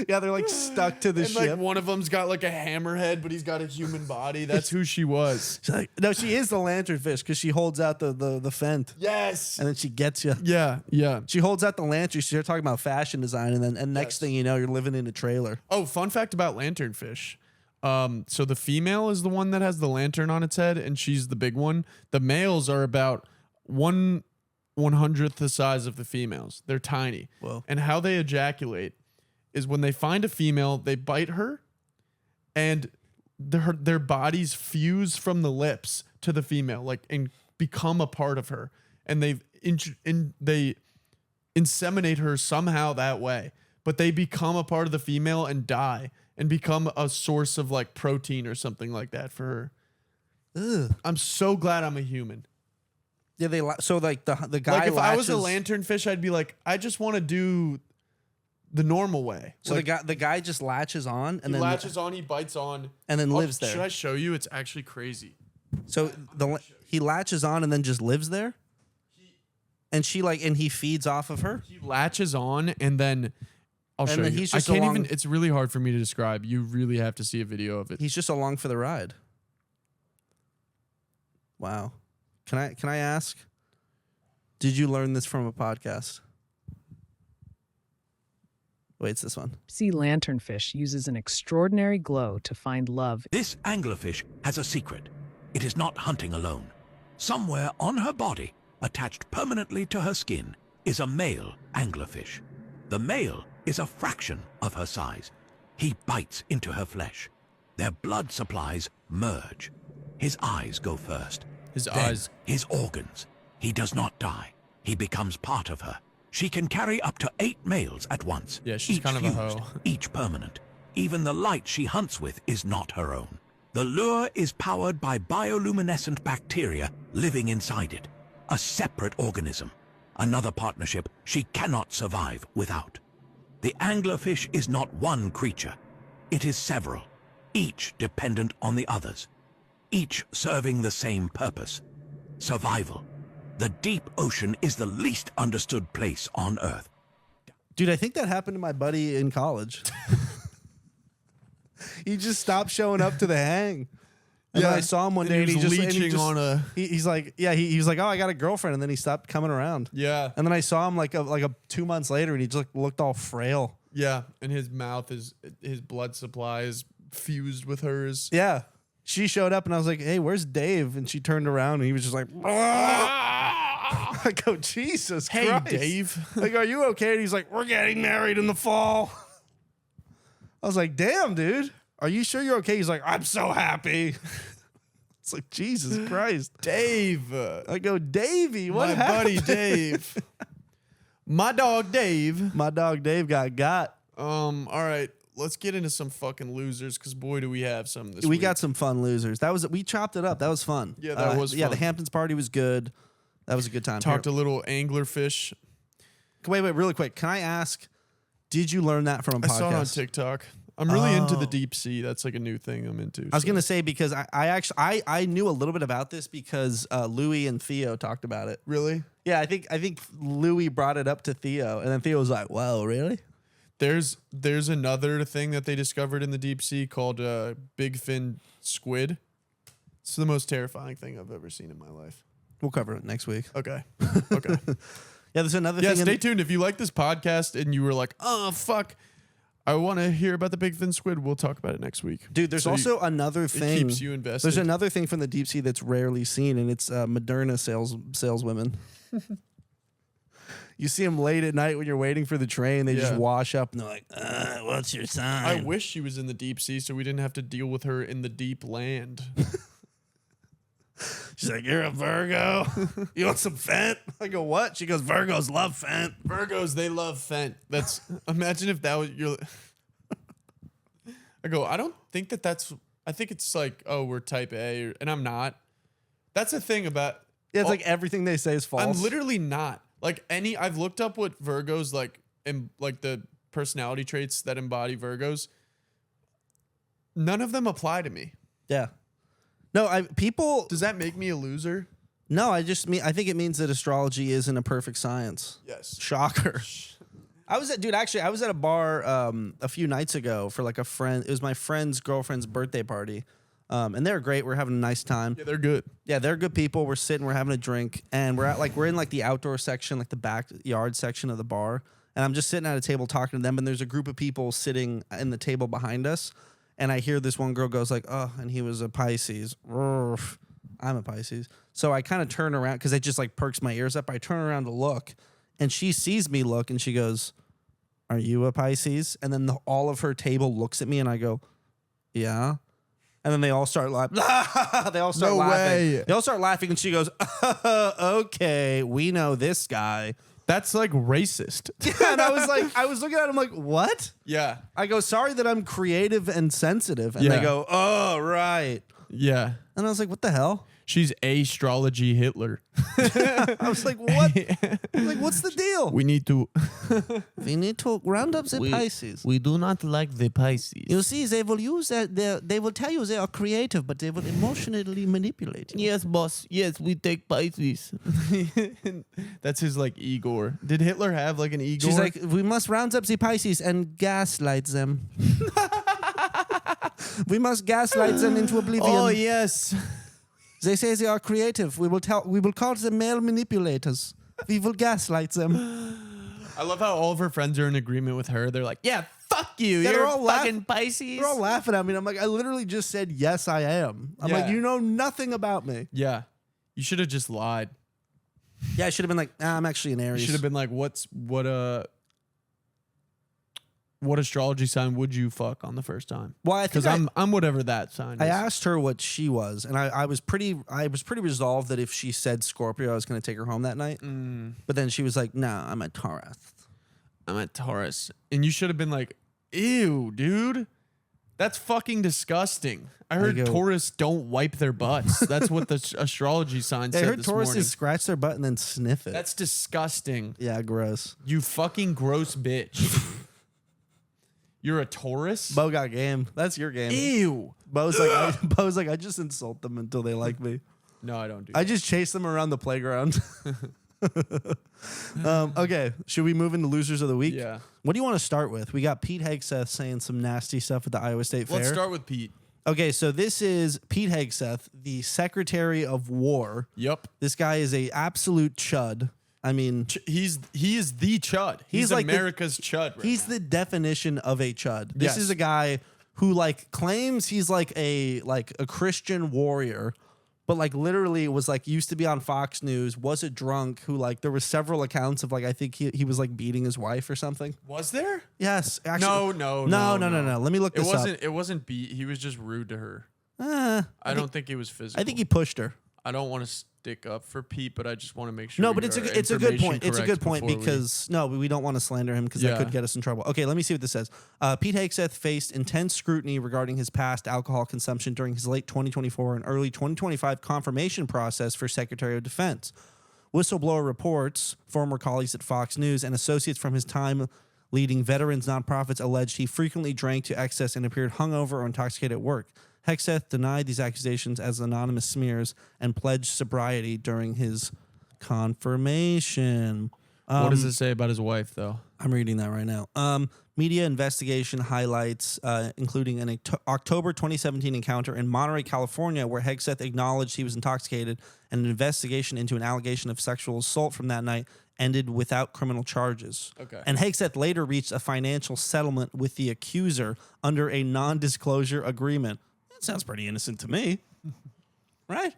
Yeah, they're like stuck to the And ship. like one of them's got like a hammerhead, but he's got a human body. That's who she was. She's like, no, she is the lanternfish because she holds out the fent. Yes. And then she gets you. Yeah. She holds out the lantern. She's talking about fashion design, and next thing you know, you're living in a trailer. Oh, fun fact about lanternfish. So the female is the one that has the lantern on its head, and she's the big one. The males are about 1/100th the size of the females. They're tiny. Whoa. And how they ejaculate is when they find a female, they bite her, and their bodies fuse from the lips to the female, like, and become a part of her, and they inseminate her somehow that way. But they become a part of the female and die and become a source of like protein or something like that for her. Ugh. I'm so glad I'm a human. Yeah, so like the guy. Like if I was a latches- lanternfish, I'd be like, I just want to do the normal way. So like, the guy just latches on and he then latches on, he bites on, and then lives there. Should I show you? It's actually crazy. So he latches on and then just lives there. And he feeds off of her. He latches on and then I'll show then you. he's I just can't along- even. It's really hard for me to describe. You really have to see a video of it. He's just along for the ride. Wow. Can I ask? Did you learn this from a podcast? Wait, it's this one. Sea lanternfish uses an extraordinary glow to find love. This anglerfish has a secret. It is not hunting alone. Somewhere on her body, attached permanently to her skin, is a male anglerfish. The male is a fraction of her size. He bites into her flesh. Their blood supplies merge. His eyes go first. His organs. He does not die. He becomes part of her. She can carry up to 8 males at once. Yeah, she's each kind of a fused, hoe. Each permanent. Even the light she hunts with is not her own. The lure is powered by bioluminescent bacteria living inside it. A separate organism. Another partnership she cannot survive without. The anglerfish is not one creature. It is several, each dependent on the others. Each serving the same purpose. Survival. The deep ocean is the least understood place on Earth. Dude, I think that happened to my buddy in college. He just stopped showing up to the hang. And then I saw him one day and he was just leeching on a. he's like, yeah, he was like, oh, I got a girlfriend, and then he stopped coming around. Yeah. And then I saw him like 2 months later, and he just looked all frail. Yeah, and his mouth his blood supply is fused with hers. Yeah. She showed up, and I was like, hey, where's Dave? And she turned around, and he was just like, I go, Jesus Hey, Christ. Dave. I go, are you okay? And he's like, we're getting married in the fall. I was like, damn, dude. Are you sure you're okay? He's like, I'm so happy. It's like, Jesus Christ. Dave. I go, Davey, what My happened? buddy Dave. My dog Dave. My dog Dave got. All right. Let's get into some fucking losers, because boy, do we have some this We week. got some fun losers. We chopped it up. That was fun. Yeah, that was Yeah, fun. the Hamptons party was good. That was a good time. Talked a little anglerfish. Wait, really quick. Can I ask, did you learn that from a podcast? I saw it on TikTok. I'm really into the deep sea. That's like a new thing I'm into. I was gonna say, because I knew a little bit about this because Louis and Theo talked about it. Really? Yeah, I think Louis brought it up to Theo, and then Theo was like, "Wow, really?" There's another thing that they discovered in the deep sea called big fin squid. It's the most terrifying thing I've ever seen in my life. We'll cover it next week. Okay. Yeah, there's another Yeah, thing. stay tuned. If you like this podcast and you were like, oh, fuck, I want to hear about the big thin squid, we'll talk about it next week. Dude, there's also another thing. It keeps you invested. There's another thing from the deep sea that's rarely seen, and it's Moderna saleswomen. You see them late at night when you're waiting for the train. They just wash up and they're like, what's your sign? I wish she was in the deep sea so we didn't have to deal with her in the deep land. She's like, you're a Virgo. You want some Fent? I go, what? She goes, Virgos love Fent. Virgos, they love Fent. That's imagine if that was your. I go, I don't think that's. I think it's like, oh, we're type A, and I'm not. That's the thing about. Yeah, it's like everything they say is false. I'm literally not. Like I've looked up what Virgos like, and like the personality traits that embody Virgos. None of them apply to me. Yeah. No, people. Does that make me a loser? No, I think it means that astrology isn't a perfect science. Yes. Shocker. I was at a bar a few nights ago for like a friend. It was my friend's girlfriend's birthday party. And they're great. We're having a nice time. Yeah, they're good. Yeah, they're good people. We're sitting, we're having a drink, and we're in like the outdoor section, like the backyard section of the bar. And I'm just sitting at a table talking to them, and there's a group of people sitting in the table behind us. And I hear this one girl goes like, oh, and he was a Pisces. Urgh. I'm a Pisces. So I kind of turn around because it just like perks my ears up. I turn around to look, and she sees me look, and she goes, are you a Pisces? And then all of her table looks at me, and I go, yeah. And then they all start laughing. They all start laughing. Way. They all start laughing, and she goes, okay, we know this guy. That's like racist. Yeah, and I was looking at him like, what? Yeah. I go, sorry that I'm creative and sensitive. And Yeah. they go, oh, right. Yeah. And I was like, what the hell? She's astrology Hitler. I was like, what? I was like, what's the deal? We need to round up the Pisces. We do not like the Pisces. You see, they will use that. They will tell you they are creative, but they will emotionally manipulate you. Yes, boss. Yes, we take Pisces. That's his like Igor. Did Hitler have like an Igor? She's like, we must round up the Pisces and gaslight them. We must gaslight them into oblivion. oh yes. They say they are creative. We will call them male manipulators. We will gaslight them. I love how all of her friends are in agreement with her. They're like, yeah, fuck you. Yeah, You're they're all fucking Pisces. They're all laughing at me. And I'm like, I literally just said, yes, I am. I'm like, Yeah. you know nothing about me. Yeah. You should have just lied. Yeah, I should have been like, I'm actually an Aries. You should have been like, what astrology sign would you fuck on the first time? Well, I Because think I'm whatever that sign is. I asked her what she was, and I was pretty resolved that if she said Scorpio, I was going to take her home that night. But then she was like, "No, I'm a Taurus." I'm a Taurus. And you should have been like, ew, dude. That's fucking disgusting. I heard go- Taurus don't wipe their butts. That's what the astrology sign I said heard this Tauruses morning. scratch their butt and then sniff it. That's disgusting. Yeah, gross. You fucking gross bitch. You're a Taurus? Bo got game. That's your game. Ew. Bo's like, I just insult them until they like me. No, I don't do I that. just chase them around the playground. Okay, should we move into losers of the week? Yeah. What do you want to start with? We got Pete Hegseth saying some nasty stuff at the Iowa State Fair. Let's start with Pete. Okay, so this is Pete Hegseth, the Secretary of War. Yep. This guy is a absolute chud. I mean, He is the chud. He's like America's chud. Right he's now. the definition of a chud. This Yes. is a guy who like claims he's like a Christian warrior, but like literally was like used to be on Fox News, was a drunk who like there were several accounts of like I think he was like beating his wife or something. Was there? Yes, actually. No. No. Let me look this up. It wasn't beat. He was just rude to her. I don't think it was physical. I think he pushed her. I don't want to stick up for Pete, but I just want to make sure. No, but we it's are a good point. It's a information good point correct before because we don't want to slander him because that Yeah. could get us in trouble. Okay, let me see what this says. Pete Hegseth faced intense scrutiny regarding his past alcohol consumption during his late 2024 and early 2025 confirmation process for Secretary of Defense. Whistleblower reports, former colleagues at Fox News, and associates from his time leading veterans nonprofits alleged he frequently drank to excess and appeared hungover or intoxicated at work. Hegseth denied these accusations as anonymous smears and pledged sobriety during his confirmation. What does it say about his wife, though? I'm reading that right now. Media investigation highlights, including an October 2017 encounter in Monterey, California, where Hegseth acknowledged he was intoxicated, and an investigation into an allegation of sexual assault from that night ended without criminal charges. Okay. And Hegseth later reached a financial settlement with the accuser under a non-disclosure agreement. That sounds pretty innocent to me. Right?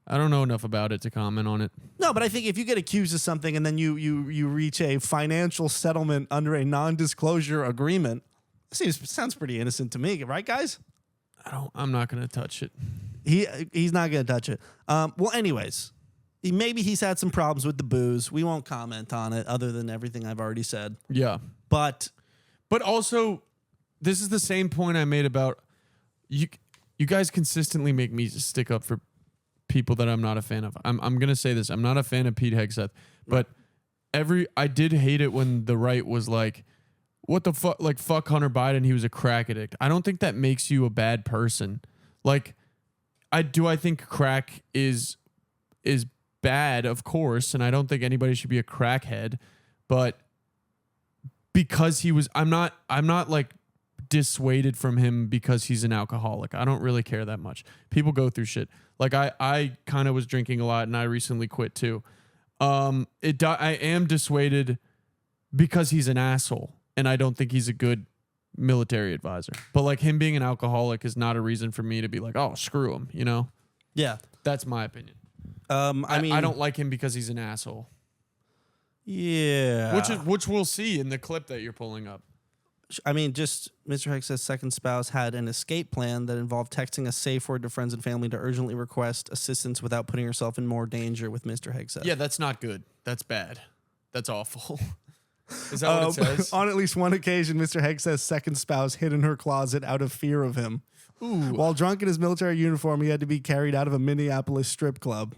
I don't know enough about it to comment on it. No, but I think if you get accused of something and then you reach a financial settlement under a non-disclosure agreement, sounds pretty innocent to me, right, guys? I'm not gonna touch it. He's not gonna touch it. Well, anyways, maybe he's had some problems with the booze. We won't comment on it, other than everything I've already said. Yeah, but also, this is the same point I made about you. You guys consistently make me stick up for people that I'm not a fan of. I'm gonna say this. I'm not a fan of Pete Hegseth, but I did hate it when the right was like, what the fuck, like, fuck Hunter Biden, he was a crack addict. I don't think that makes you a bad person. Like, I think crack is bad, of course, and I don't think anybody should be a crackhead, but because he was, I'm not like dissuaded from him because he's an alcoholic. I don't really care that much. People go through shit. Like, I kind of was drinking a lot, and I recently quit too. I am dissuaded because he's an asshole, and I don't think he's a good military advisor. But like, him being an alcoholic is not a reason for me to be like, oh, screw him, you know? Yeah. That's my opinion. I mean, I don't like him because he's an asshole. Yeah. Which we'll see in the clip that you're pulling up. I mean, just Mr. Hegseth's second spouse had an escape plan that involved texting a safe word to friends and family to urgently request assistance without putting herself in more danger with Mr. Hegseth. Yeah, that's not good. That's bad. That's awful. Is that what it says? On at least one occasion, Mr. Hegseth's second spouse hid in her closet out of fear of him. Ooh. While drunk in his military uniform, he had to be carried out of a Minneapolis strip club.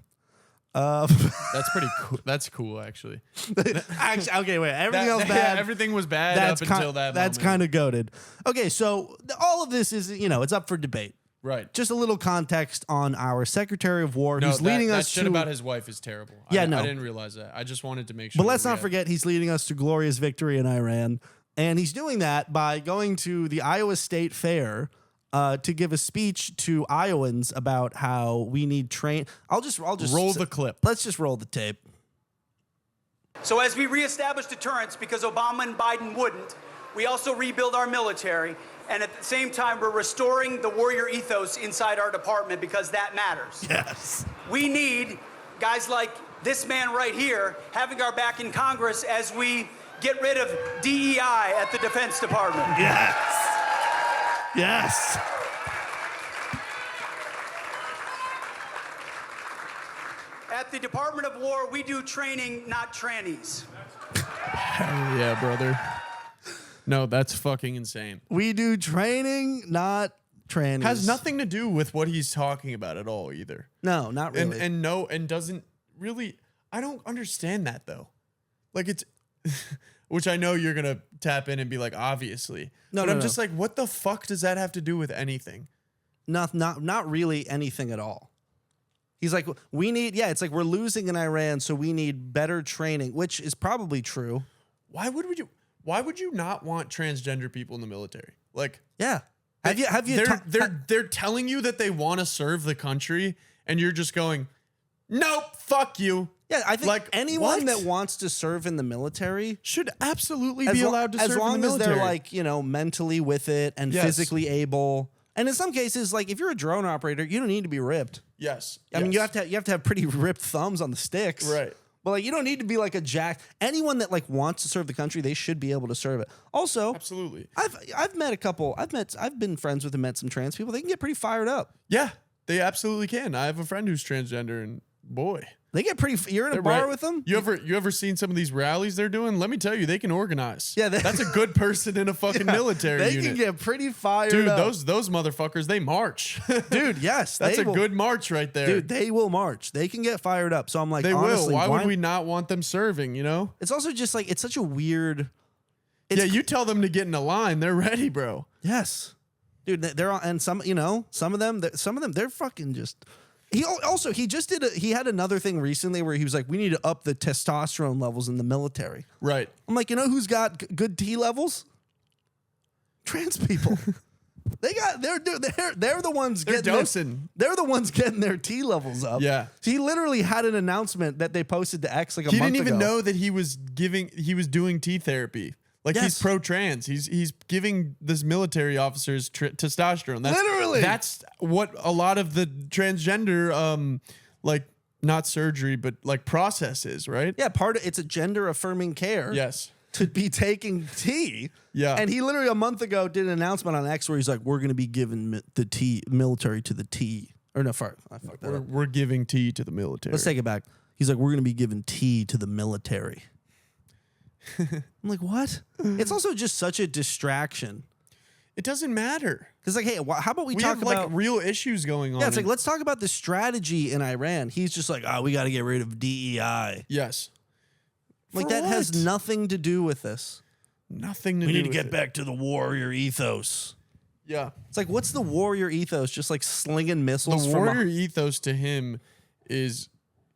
That's pretty cool. That's cool, actually. Actually, okay, wait. Everything else bad. Yeah, everything was bad up until that moment. That's kind of goated. Okay, so all of this is, it's up for debate. Right. Just a little context on our Secretary of War, who's leading us to... That shit about his wife is terrible. Yeah, I no. didn't realize that. I just wanted to make sure. But let's not forget, he's leading us to glorious victory in Iran. And he's doing that by going to the Iowa State Fair to give a speech to Iowans about how we need I'll just roll the clip. Let's just roll the tape. So as we reestablish deterrence, because Obama and Biden wouldn't, we also rebuild our military. And at the same time, we're restoring the warrior ethos inside our department, because that matters. Yes. We need guys like this man right here having our back in Congress as we get rid of DEI at the Defense Department. Yes. Yes. At the Department of War, we do training, not trannies. Hell yeah, brother. No, that's fucking insane. We do training, not trannies. Has nothing to do with what he's talking about at all either. No, not really. And doesn't really. I don't understand that though. Like, it's, which I know you're gonna tap in and be like, obviously. No, but I'm just like, what the fuck does that have to do with anything? Not really anything at all. He's like, we need, it's like we're losing in Iran, so we need better training, which is probably true. Why would you not want transgender people in the military? Like, yeah. Have you they're telling you that they want to serve the country, and you're just going, nope, fuck you. Yeah, I think like, anyone that wants to serve in the military should absolutely be allowed to serve in the military. As long as they're like, mentally with it and physically able. And in some cases, like, if you're a drone operator, you don't need to be ripped. Yes. I mean, you have to have pretty ripped thumbs on the sticks. Right. But like, you don't need to be like a jack. Anyone that like wants to serve the country, they should be able to serve it. Also, absolutely. I've met a couple. I've been friends with and met some trans people. They can get pretty fired up. Yeah, they absolutely can. I have a friend who's transgender, and boy, they get pretty. You're in a bar with them. You ever seen some of these rallies they're doing? Let me tell you, they can organize. Yeah, that's a good person in a fucking military they unit. They can get pretty fired dude, up. Those motherfuckers, they march. Dude, yes. That's a good march right there. Dude, they will march. They can get fired up. So I'm like, they honestly, will. Why would we not want them serving, you know? It's also just like, it's such a weird... you tell them to get in a line. They're ready, bro. Yes. Dude, they're on, and some of them, they're fucking just... He had another thing recently where he was like, we need to up the testosterone levels in the military. Right. I'm like, you know who's got good T levels? Trans people. They're the ones They're dosing. They're the ones getting their T levels up. Yeah. He literally had an announcement that they posted to X like a month ago. He didn't even know that he was doing T therapy. Like he's pro-trans. He's giving this military officers testosterone. Literally. That's what a lot of the transgender, like not surgery, but like process is, right? Yeah, it's a gender affirming care. Yes. To be taking T. Yeah. And he literally a month ago did an announcement on X where he's like, we're going to be giving the T military to the T. Or no, I fucked that up. We're giving T to the military. Let's take it back. He's like, we're going to be giving T to the military. I'm like, what? It's also just such a distraction. It doesn't matter. Because like, hey, how about we talk have about like real issues going on? Yeah, it's like, let's talk about the strategy in Iran. He's just like, we got to get rid of DEI. Yes. Like For that what? has nothing to do with this. Nothing to do We need to with get it. back to the warrior ethos. Yeah. It's like, what's the warrior ethos? Just like slinging missiles The from warrior ethos to him is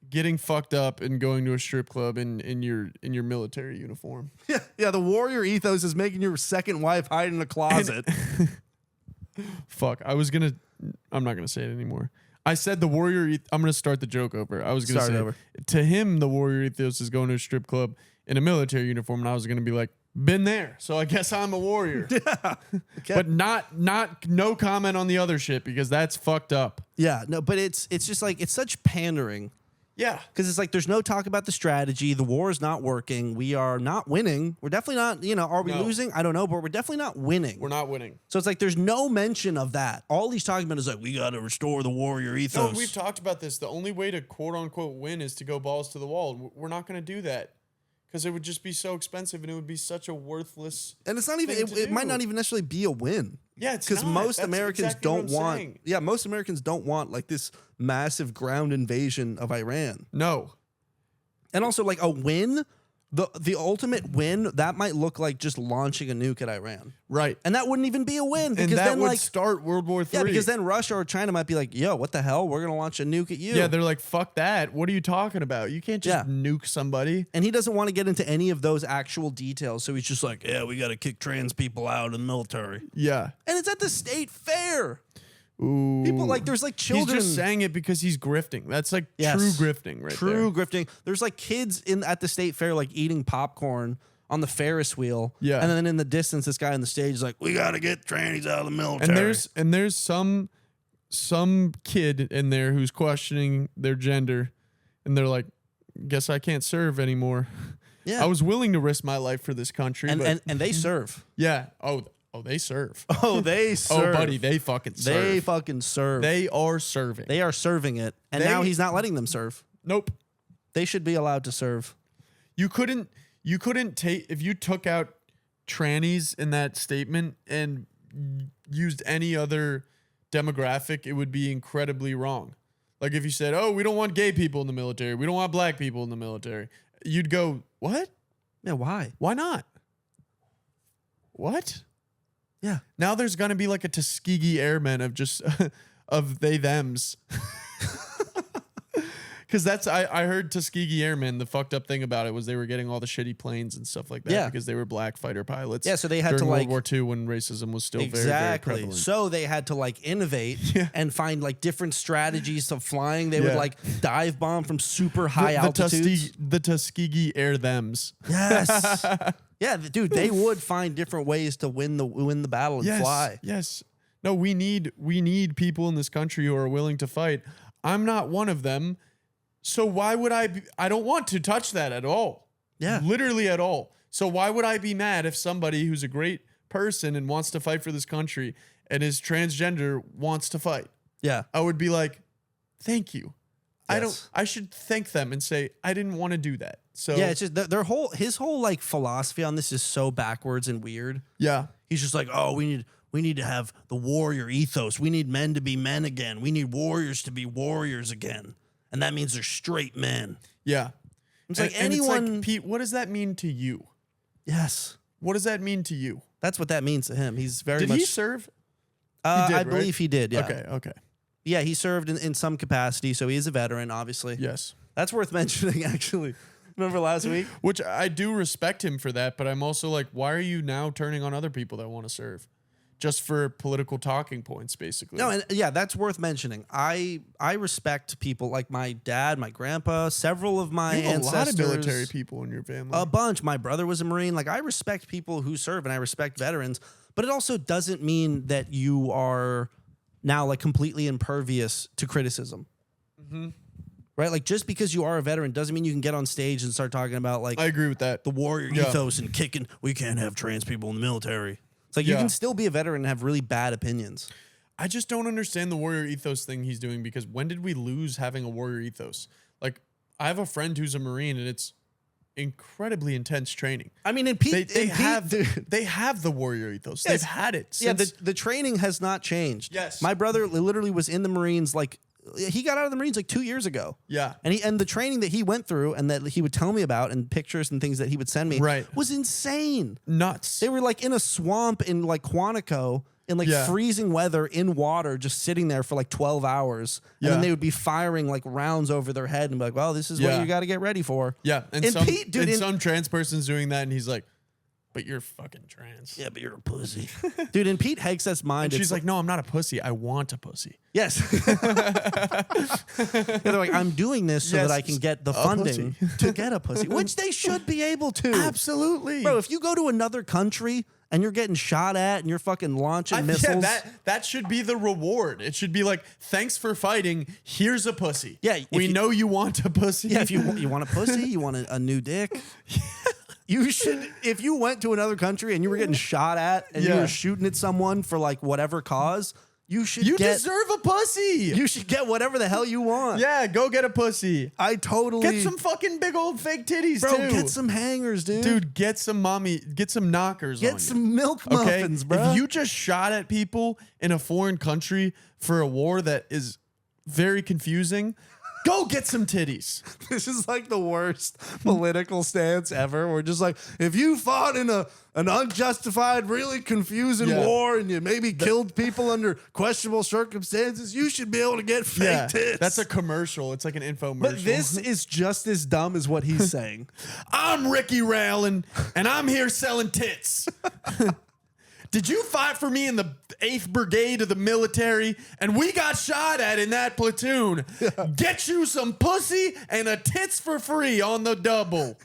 getting fucked up and going to a strip club in your military uniform. Yeah, the warrior ethos is making your second wife hide in a closet. Fuck. I'm not gonna say it anymore. I said the warrior. I'm gonna start the joke over. I was gonna Start say over. To him, the warrior ethos is going to a strip club in a military uniform, and I was gonna be like, been there, so I guess I'm a warrior. Okay. But no comment on the other shit because that's fucked up. Yeah, no, but it's just like, it's such pandering. Yeah. Because it's like, there's no talk about the strategy. The war is not working. We are not winning. We're definitely not, are we No. losing? I don't know, but we're definitely not winning. We're not winning. So it's like, there's no mention of that. All he's talking about is like, we got to restore the warrior ethos. No, we've talked about this. The only way to quote unquote win is to go balls to the wall. We're not going to do that because it would just be so expensive and it would be such a worthless. And it's not even, thing to it might do. not even necessarily be a win. Yeah, it's because not. most That's Americans exactly what don't I'm want. saying. Yeah, most Americans don't want like this massive ground invasion of Iran. No. And also like a win, the ultimate win, that might look like just launching a nuke at Iran. Right. And that wouldn't even be a win. Because And that then would like start World War III. yeah, because then Russia or China might be like, yo, what the hell? We're gonna launch a nuke at you. Yeah, they're like, fuck that. What are you talking about? You can't just nuke somebody. And he doesn't want to get into any of those actual details. So he's just like, yeah, we got to kick trans people out of the military. Yeah. And it's at the state fair. Ooh. People like, there's like children. He's just saying it because he's grifting. That's like Yes. true grifting right True there. grifting. There's like kids at the state fair like eating popcorn on the Ferris wheel. Yeah. And then in the distance, this guy on the stage is like, we got to get trannies out of the military. And there's some kid in there who's questioning their gender and they're like, guess I can't serve anymore. Yeah. I was willing to risk my life for this country. and but they serve. yeah. Oh, they serve. Oh, they serve. Oh, buddy, they fucking serve. They fucking serve. They are serving. They are serving it. And now he's not letting them serve. Nope. They should be allowed to serve. You couldn't take, if you took out trannies in that statement and used any other demographic, it would be incredibly wrong. Like if you said, oh, we don't want gay people in the military, we don't want black people in the military, you'd go, what? Yeah, why? Why not? What? Yeah. Now there's gonna be like a Tuskegee Airmen of just of they thems. Because that's I heard Tuskegee Airmen, the fucked up thing about it was they were getting all the shitty planes and stuff like that Yeah. because they were black fighter pilots. Yeah, so they had during to, World like- War II when racism was still very, very Exactly. prevalent. So they had to like innovate and find like different strategies of flying. They would Yeah. like dive bomb from super high altitudes. The Tuskegee Air thems. Yes. Yeah, dude, they would find different ways to win the battle and fly. Yes. No, we need people in this country who are willing to fight. I'm not one of them. So why would I don't want to touch that at all. Yeah. Literally at all. So why would I be mad if somebody who's a great person and wants to fight for this country and is transgender wants to fight? Yeah. I would be like, thank you. Yes. I should thank them and say, I didn't want to do that. So Yeah, it's just his whole like philosophy on this is so backwards and weird. yeah. He's just like, oh, we need to have the warrior ethos. We need men to be men again. We need warriors to be warriors again. And that means they're straight men. Yeah. It's like and anyone. it's like, Pete, what does that mean to you? Yes, What does that mean to you? that's what that means to him. He's very Did much. he serve? I right? believe he did. Yeah. Okay. Yeah, he served in some capacity, so he is a veteran, obviously. Yes. That's worth mentioning, actually. Remember last week? Which I do respect him for that, but I'm also like, why are you now turning on other people that want to serve? Just for political talking points, basically. No, and yeah, that's worth mentioning. I respect people like my dad, my grandpa, several of my you have ancestors. a lot of military people in your family. A bunch. My brother was a Marine. Like, I respect people who serve and I respect veterans, but it also doesn't mean that you are now like completely impervious to criticism. Right? Like, just because you are a veteran doesn't mean you can get on stage and start talking about like I agree with that. the warrior ethos and kicking. We can't have trans people in the military. It's like you can still be a veteran and have really bad opinions. I just don't understand the warrior ethos thing he's doing, because when did we lose having a warrior ethos? Like, I have a friend who's a Marine, and it's incredibly intense training. I mean, They have the warrior ethos. Yes. They've had it since. The training has not changed. Yes. My brother literally was in the Marines, like, he got out of the Marines like 2 years ago. Yeah. And the training that he went through and that he would tell me about and pictures and things that he would send me was insane. Nuts. They were like in a swamp in like Quantico in like freezing weather in water, just sitting there for like 12 hours. And then they would be firing like rounds over their head and be like, well, this is what you got to get ready for. Yeah. And some trans person's doing that, and he's like, but you're fucking trans. Yeah, but you're a pussy. Dude, in Pete Hegseth's mind, And she's like, no, I'm not a pussy. I want a pussy. yes. They're like, I'm doing this so that I can get the funding to get a pussy, which they should be able to. Absolutely. Bro, if you go to another country and you're getting shot at and you're fucking launching missiles. Yeah, that should be the reward. It should be like, thanks for fighting. Here's a pussy. Yeah, we know you want a pussy. Yeah, if you want a pussy, you want a new dick. You should, if you went to another country and you were getting shot at and you were shooting at someone for like whatever cause, you deserve a pussy. You should get whatever the hell you want. Yeah, go get a pussy. I totally Get some fucking big old fake titties, bro, too. get some hangers, dude. Dude, get some knockers on Get you. some milk muffins, bro. If you just shot at people in a foreign country for a war that is very confusing, go get some titties. This is like the worst political stance ever. We're just like, if you fought in an unjustified, really confusing war and you maybe killed people under questionable circumstances, you should be able to get fake tits. That's a commercial. It's like an infomercial. But this is just as dumb as what he's saying. I'm Ricky Rowland, and I'm here selling tits. Did you fight for me in the 8th Brigade of the military, and we got shot at in that platoon? Get you some pussy and a tits for free on the double.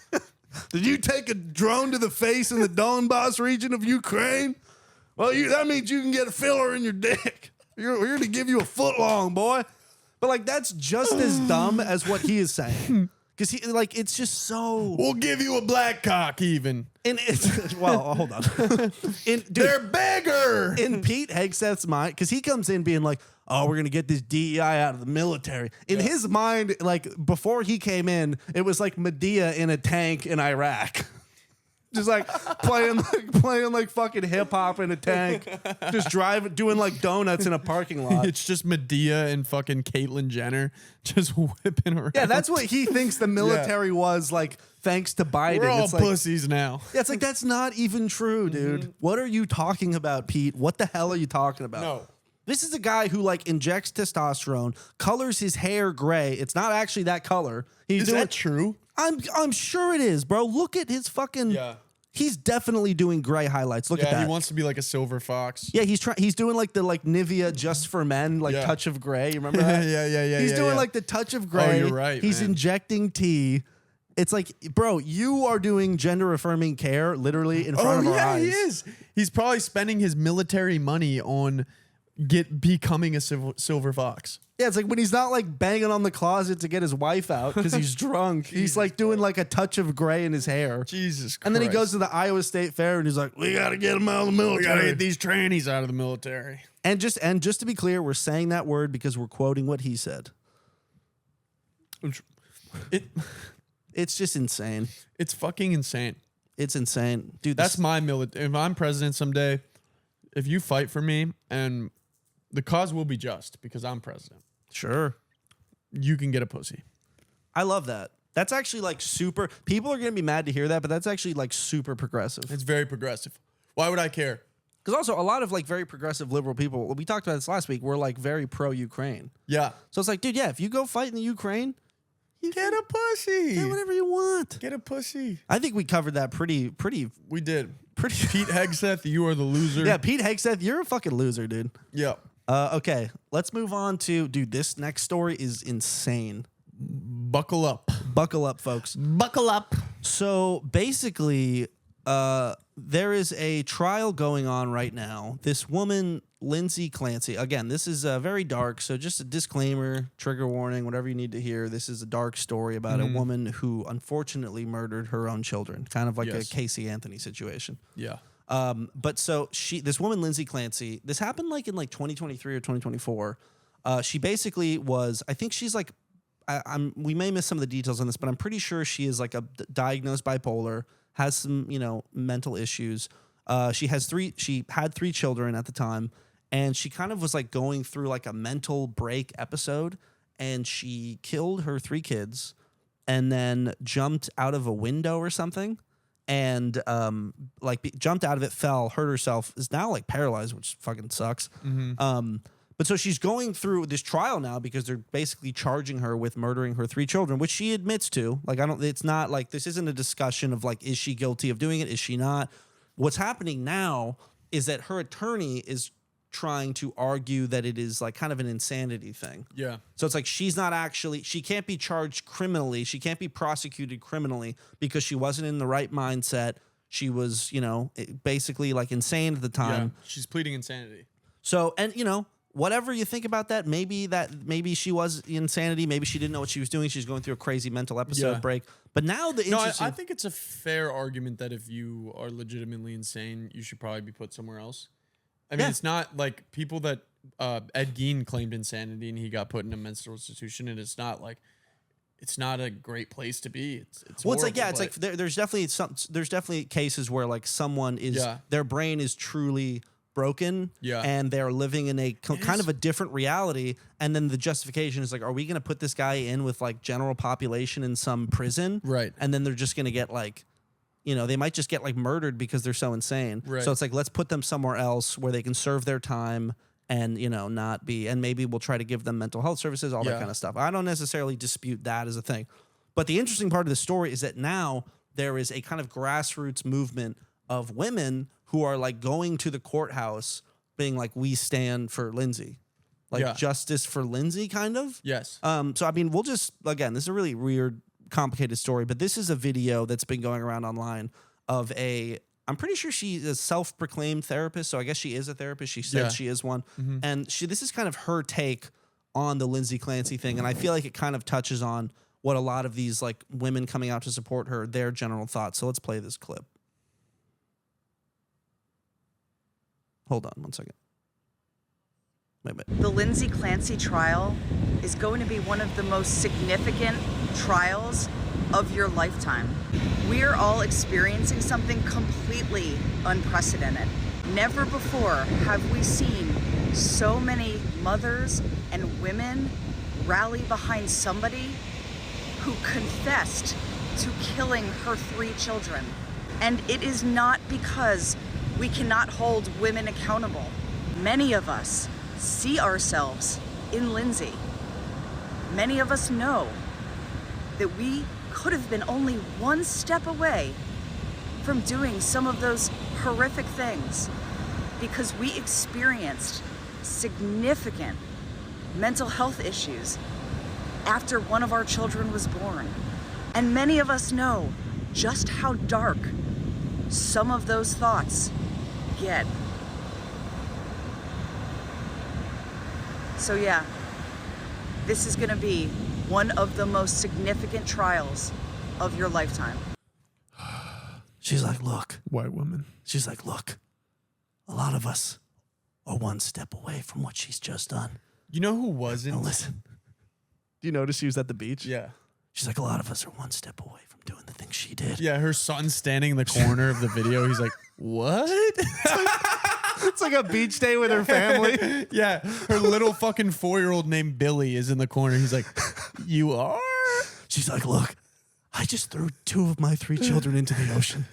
Did you take a drone to the face in the Donbass region of Ukraine? Well, that means you can get a filler in your dick. We're going to give you a foot long, boy. But like, that's just as dumb as what he is saying. Because he like, it's just so. We'll give you a black cock even. And it's well, hold on. They're bigger. In Pete Hegseth's mind, because he comes in being like, "Oh, we're gonna get this DEI out of the military." In his mind, like before he came in, it was like Medea in a tank in Iraq. Just like playing like fucking hip hop in a tank, just doing like donuts in a parking lot. It's just Medea and fucking Caitlyn Jenner just whipping around. Yeah, that's what he thinks the military was like. Thanks to Biden, We're all it's like, pussies now. Yeah, it's like that's not even true, dude. What are you talking about, Pete? What the hell are you talking about? No. This is a guy who like injects testosterone, colors his hair gray. It's not actually that color. Is that true? I'm sure it is, bro. Look at his fucking. Yeah. He's definitely doing gray highlights. Look at that. He wants to be like a silver fox. Yeah, he's doing like the Nivea just for men, like touch of gray. You remember that? yeah. He's doing like the touch of gray. Oh, you're right. He's man. injecting tea. It's like, bro, you are doing gender affirming care literally in front of our eyes. He is. He's probably spending his military money on becoming a silver fox. Yeah, it's like when he's not like banging on the closet to get his wife out because he's drunk. He's like doing like a touch of gray in his hair. Jesus Christ. And then he goes to the Iowa State Fair and he's like, we got to get him out of the military. We got to get these trannies out of the military. And just to be clear, we're saying that word because we're quoting what he said. It's just insane. It's fucking insane. It's insane. Dude, that's my military. If I'm president someday, if you fight for me, and the cause will be just because I'm president. Sure. You can get a pussy. I love that. That's actually like super. People are going to be mad to hear that, but that's actually like super progressive. It's very progressive. Why would I care? Because also a lot of like very progressive liberal people, we talked about this last week, were like very pro-Ukraine. Yeah. So it's like, dude, yeah, if you go fight in the Ukraine, You get a pussy. do whatever you want. Get a pussy. I think we covered that pretty. We did. Pretty. Pete Hegseth, you are the loser. Yeah, Pete Hegseth, you're a fucking loser, dude. Yeah. Okay, let's move on to, dude, this next story is insane. Buckle up. Buckle up, folks. Buckle up. So basically, there is a trial going on right now. This woman, Lindsay Clancy, again, this is very dark, so just a disclaimer, trigger warning, whatever you need to hear. This is a dark story about a woman who unfortunately murdered her own children, kind of like a Casey Anthony situation. Yeah. But so this woman, Lindsay Clancy, this happened like in like 2023 or 2024. She basically was, I think she's like, we may miss some of the details on this, but I'm pretty sure she is like a diagnosed bipolar, has some, mental issues. She had 3 children at the time, and she kind of was like going through like a mental break episode, and she killed her 3 kids and then jumped out of a window or something. And jumped out of it, fell, hurt herself, is now like paralyzed, which fucking sucks. But so she's going through this trial now because they're basically charging her with murdering her 3 children, which she admits to. Like, it's not like, this isn't a discussion of like, is she guilty of doing it? Is she not? What's happening now is that her attorney is trying to argue that it is like kind of an insanity thing. Yeah. So it's like she can't be charged criminally. She can't be prosecuted criminally because she wasn't in the right mindset. She was, basically like insane at the time. Yeah. She's pleading insanity. So, and whatever you think about that, maybe she was insanity. Maybe she didn't know what she was doing. She's going through a crazy mental episode break. But now the interesting... I think it's a fair argument that if you are legitimately insane, you should probably be put somewhere else. I mean, it's not like people that Ed Gein claimed insanity and he got put in a mental institution, and it's not a great place to be. It's well, it's like, horrible, it's like there's definitely cases where like someone is their brain is truly broken, and they're living in a kind of a different reality, and then the justification is like, are we going to put this guy in with like general population in some prison, right? And then they're just going to get like, they might just get like murdered because they're so insane. Right. So it's like, let's put them somewhere else where they can serve their time and, not be, and maybe we'll try to give them mental health services, all that kind of stuff. I don't necessarily dispute that as a thing. But the interesting part of the story is that now there is a kind of grassroots movement of women who are like going to the courthouse being like, we stand for Lindsay. Like justice for Lindsay, kind of. Yes. So, I mean, this is a really weird, complicated story, but this is a video that's been going around online of I'm pretty sure she's a self-proclaimed therapist, so I guess she is a therapist. She said she is one. And this is kind of her take on the Lindsay Clancy thing, and I feel like it kind of touches on what a lot of these like women coming out to support her, their general thoughts. So let's play this clip. Hold on one second. Wait. The Lindsay Clancy trial is going to be one of the most significant trials of your lifetime. We are all experiencing something completely unprecedented. Never before have we seen so many mothers and women rally behind somebody who confessed to killing her 3 children. And it is not because we cannot hold women accountable. Many of us see ourselves in Lindsay. Many of us know that we could have been only one step away from doing some of those horrific things because we experienced significant mental health issues after one of our children was born. And many of us know just how dark some of those thoughts get. So yeah, this is gonna be one of the most significant trials of your lifetime. She's like, look. White woman. She's like, look, a lot of us are one step away from what she's just done. You know who wasn't? Now listen. Do you notice she was at the beach? Yeah. She's like, a lot of us are one step away from doing the thing she did. Yeah, her son's standing in the corner of the video. He's like, what? It's like a beach day with her family. Yeah, her little fucking 4-year-old named Billy is in the corner. He's like, you are? She's like, look, I just threw 2 of my 3 children into the ocean.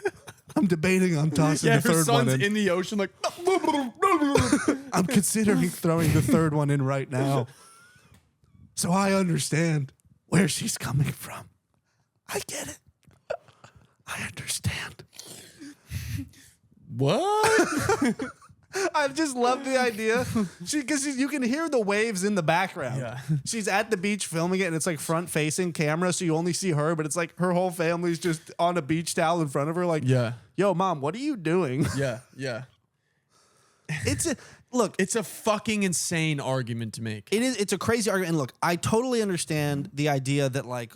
I'm debating on tossing Yeah, the her third one son's in. in the ocean like. I'm considering throwing the third one in right now. So I understand where she's coming from. I get it. I understand. What? I just love the idea. Because you can hear the waves in the background. Yeah. She's at the beach filming it, and it's like front-facing camera, so you only see her, but it's like her whole family's just on a beach towel in front of her like, Yeah. yo, Mom, what are you doing? Yeah. It's a... Look, It's a fucking insane argument to make. it's a crazy argument. And look, I totally understand the idea that like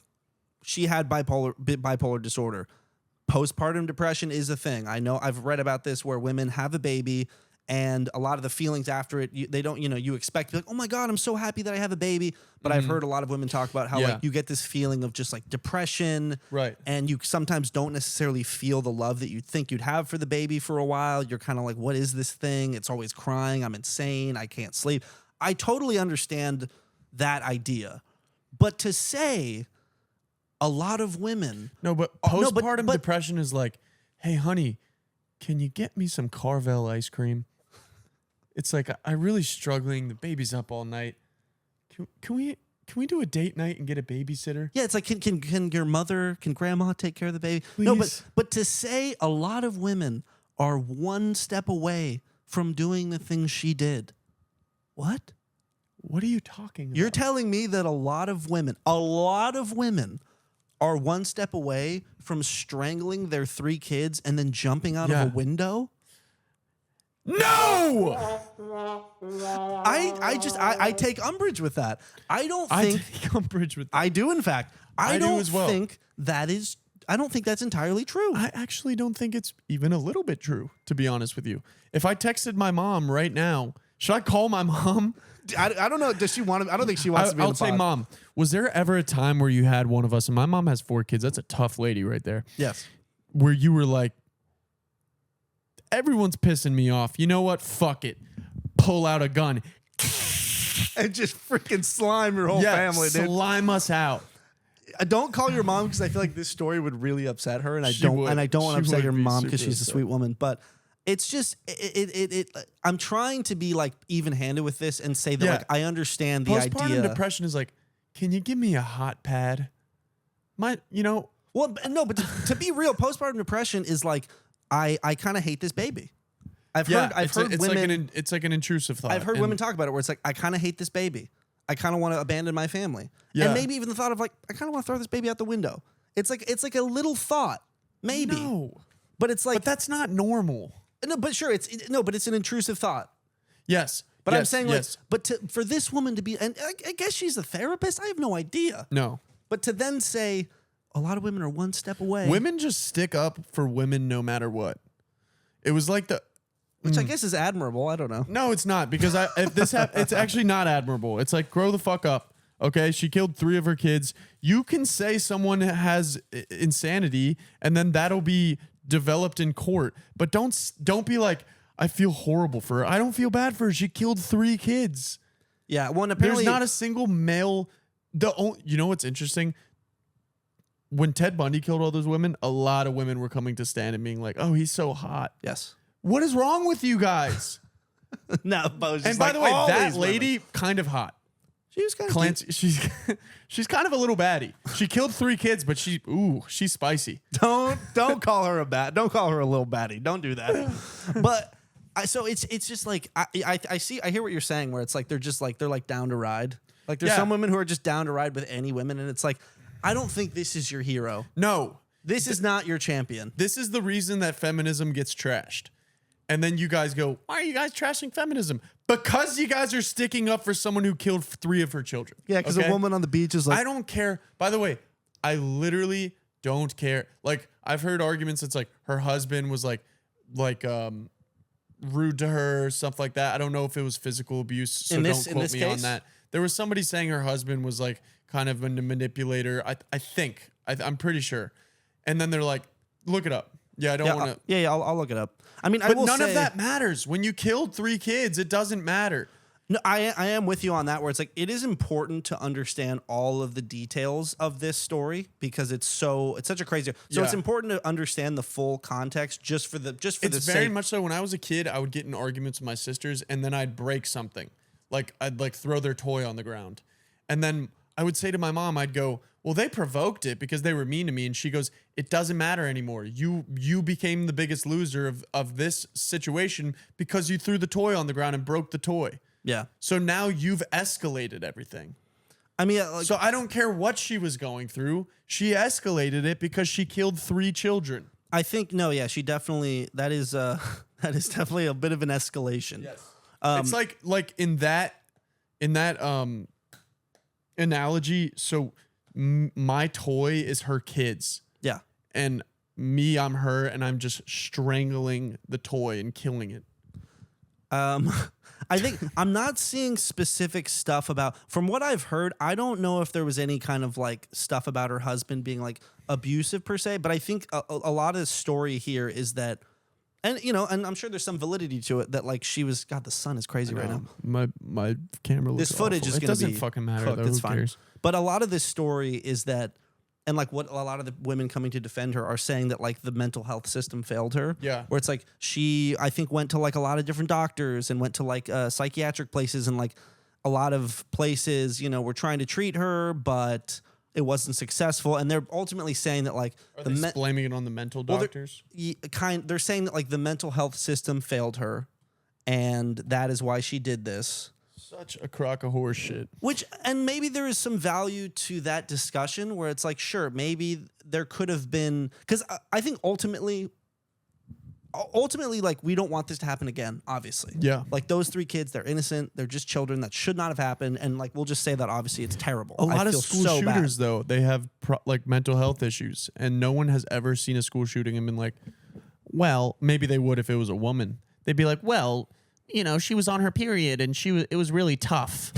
she had bipolar disorder. Postpartum depression is a thing. I know I've read about this where women have a baby and a lot of the feelings after it, they don't, you expect to be like, oh my God, I'm so happy that I have a baby. But I've heard a lot of women talk about how like you get this feeling of just like depression. Right. And you sometimes don't necessarily feel the love that you'd think you'd have for the baby for a while. You're kind of like, what is this thing? It's always crying. I'm insane. I can't sleep. I totally understand that idea. But to say a lot of women. No, but postpartum depression is like, hey, honey, can you get me some Carvel ice cream? It's like, I'm really struggling. The baby's up all night. Can we do a date night and get a babysitter? Yeah, it's like, can your mother, can grandma take care of the baby? Please? No, but to say a lot of women are one step away from doing the things she did. What? What are you talking about? You're telling me that a lot of women are one step away from strangling their 3 kids and then jumping out of a window? No! I take umbrage with that. I take umbrage with that. I do, in fact. I do don't as well. think I don't think that's entirely true. I actually don't think it's even a little bit true, to be honest with you. If I texted my mom right now, should I call my mom? I don't know. Does she want to? I don't think she wants to be on I'll the say, pod. Mom, was there ever a time where you had one of us, and my mom has 4 kids. That's a tough lady right there. Yes. Where you were like, everyone's pissing me off. You know what? Fuck it. Pull out a gun. And just freaking slime your whole family, dude. Slime us out. Don't call your mom because I feel like this story would really upset her, and I She don't would. want to She upset would your be mom because super she's a upset. sweet woman. But it's just I'm trying to be like even-handed with this and say that Yeah. like I understand the Postpartum idea. depression is like, can you give me a hot pad? Well, no, but to be real, postpartum depression is like I kind of hate this baby. I've heard women. It's like an intrusive thought. I've heard And women talk about it where it's like, I kind of hate this baby. I kind of want to abandon my family. Yeah. And maybe even the thought of like, I kind of want to throw this baby out the window. It's like a little thought, maybe. No, But it's like, but that's not normal. no, but sure, but it's an intrusive thought. Yes, But yes, I'm saying yes. for this woman to be, and I guess she's a therapist. I have no idea. No. But to then say a lot of women are one step away. Women just stick up for women no matter what. It was like which I guess is admirable. I don't know. No, it's not, because it's actually not admirable. It's like, grow the fuck up. Okay, she killed 3 of her kids. You can say someone has insanity, and then that'll be developed in court. But don't be like, I feel horrible for her. I don't feel bad for her. She killed 3 kids. Yeah. Well, and apparently There's not a single male. You know what's interesting? When Ted Bundy killed all those women, a lot of women were coming to stand and being like, "Oh, he's so hot." Yes. What is wrong with you guys? No, Bo's just And by like, the way, all that these women. lady kind of hot. She was kind of Clancy, she's kind of a little baddie. She killed 3 kids, but she's spicy. Don't call her a bat. Don't call her a little baddie. Don't do that. But so it's just like I hear what you're saying, where it's like they're like down to ride. Like there's Yeah. some women who are just down to ride with any women, and it's like, I don't think this is your hero. No, This is not your champion. this is the reason that feminism gets trashed. And then you guys go, why are you guys trashing feminism? Because you guys are sticking up for someone who killed 3 of her children. Yeah, because okay? a woman on the beach is like, I don't care. By the way, I literally don't care. Like, I've heard arguments. It's like her husband was like rude to her, stuff like that. I don't know if it was physical abuse, so don't quote me on that. There was somebody saying her husband was like kind of a manipulator. I'm pretty sure. And then they're like, look it up. Yeah, I don't want to. I'll look it up. I mean, But none of that matters. When you killed 3 kids, it doesn't matter. No, I am with you on that, where it's like it is important to understand all of the details of this story because it's such a crazy. So it's important to understand the full context just for the It's very much so. When I was a kid, I would get in arguments with my sisters, and then I'd break something, like I'd like throw their toy on the ground, and then I would say to my mom, I'd go, "Well, they provoked it because they were mean to me," and she goes, "It doesn't matter anymore. You became the biggest loser of this situation because you threw the toy on the ground and broke the toy." Yeah. So now you've escalated everything. I mean, So I don't care what she was going through. She escalated it because she killed 3 children. I think she definitely that is definitely a bit of an escalation. Yes. It's like in that analogy. So my toy is her kids. Yeah. And me, I'm her, and I'm just strangling the toy and killing it. I think I'm not seeing specific stuff about, from what I've heard, I don't know if there was any kind of like stuff about her husband being like abusive per se, but I think a lot of the story here is that, and and I'm sure there's some validity to it, that like she was, God, the sun is crazy right now. My camera looks This footage awful. is It going to doesn't be fucking matter cooked. though. It's Who fine. cares? But a lot of this story is that, and like what a lot of the women coming to defend her are saying, that like the mental health system failed her. Yeah. Where it's like she, I think, went to like a lot of different doctors and went to like psychiatric places, and like a lot of places, were trying to treat her, but it wasn't successful. And they're ultimately saying that like Are they blaming it on the mental doctors? They're saying that like the mental health system failed her, and that is why she did this. Such a crock of horse shit. And maybe there is some value to that discussion where it's like, sure, maybe there could have been, because I think ultimately, like, we don't want this to happen again, obviously. Yeah. Like those 3 kids, they're innocent. They're just children. That should not have happened. And like, we'll just say that obviously it's terrible. A lot I of feel school so shooters, bad. though, they have like mental health issues, and no one has ever seen a school shooting and been like, well, maybe they would if it was a woman. They'd be like, well, she was on her period and it was really tough.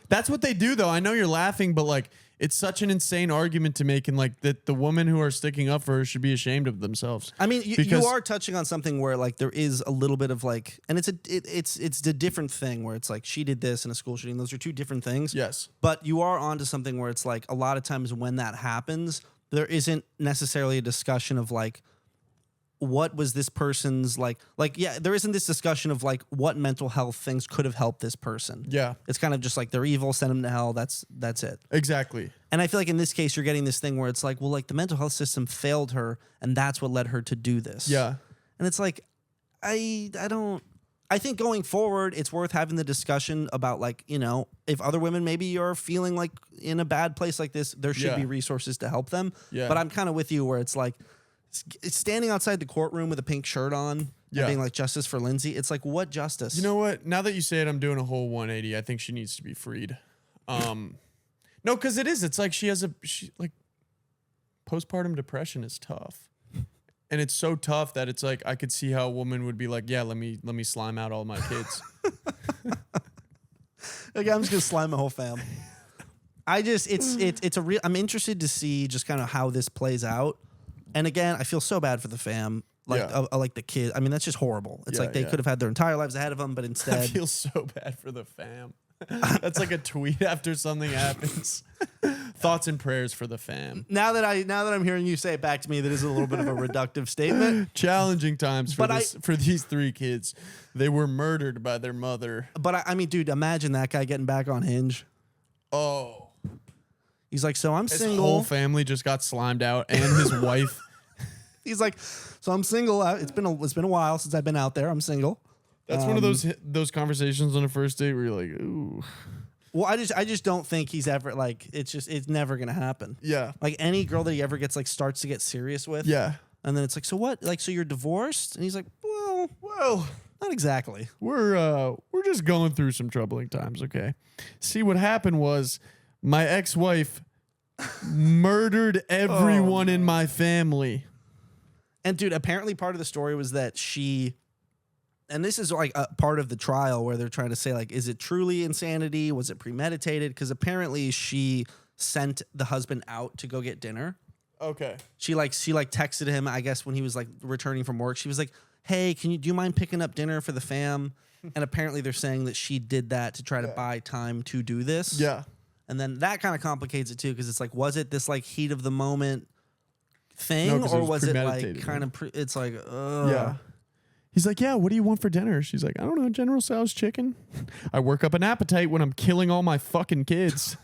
That's what they do, though. I know you're laughing, but like, it's such an insane argument to make, and like that the women who are sticking up for her should be ashamed of themselves. I mean, you are touching on something where like there is a little bit of like, and it's a different thing where it's like she did this in a school shooting. Those are 2 different things. Yes. But you are onto something where it's like a lot of times when that happens, there isn't necessarily a discussion of like, what was this person's there isn't this discussion of like what mental health things could have helped this person. Yeah. It's kind of just like they're evil, send them to hell. That's it. Exactly. And I feel like in this case, you're getting this thing where it's like, well, like the mental health system failed her, and that's what led her to do this. Yeah. And it's like, I think going forward, it's worth having the discussion about like, if other women maybe are feeling like in a bad place like this, there should be resources to help them. Yeah. But I'm kind of with you where it's like, it's standing outside the courtroom with a pink shirt on and being like, justice for Lindsay. It's like, what justice? You know what? Now that you say it, I'm doing a whole 180. I think she needs to be freed. No, because it is. It's like she like postpartum depression is tough. And it's so tough that it's like I could see how a woman would be like, yeah, let me slime out all my kids. Okay, I'm just gonna slime my whole fam. It's a real. I'm interested to see just kind of how this plays out. And again, I feel so bad for the fam, like the kid. I mean, that's just horrible. It's like they could have had their entire lives ahead of them, but instead, I feel so bad for the fam. That's like a tweet after something happens. Thoughts and prayers for the fam. Now that I'm hearing you say it back to me, that is a little bit of a reductive statement. Challenging times for these 3 kids. They were murdered by their mother. But I mean, dude, imagine that guy getting back on Hinge. Oh. He's like, so I'm His single. whole family just got slimed out, and his wife. He's like, so I'm single. It's been a while since I've been out there. I'm single. That's one of those conversations on a first date where you're like, ooh. Well, I just don't think he's ever like, it's never gonna happen. Yeah. Like any girl that he ever gets like starts to get serious with. Yeah. And then it's like, so what? Like, so you're divorced? And he's like, well, not exactly. We're just going through some troubling times, okay? See, what happened was my ex-wife murdered everyone in my family. And dude, apparently part of the story was that she, and this is like a part of the trial where they're trying to say like, is it truly insanity? Was it premeditated? Because apparently she sent the husband out to go get dinner. Okay. She texted him, I guess, when he was like returning from work. She was like, hey, do you mind picking up dinner for the fam? And apparently they're saying that she did that to try to buy time to do this. Yeah. And then that kind of complicates it too, because it's like, was it this like heat of the moment thing, No, 'cause it or was was it like premeditated, kind of? It's like, Yeah. He's like, yeah, what do you want for dinner? She's like, I don't know, General Tso's chicken. I work up an appetite when I'm killing all my fucking kids.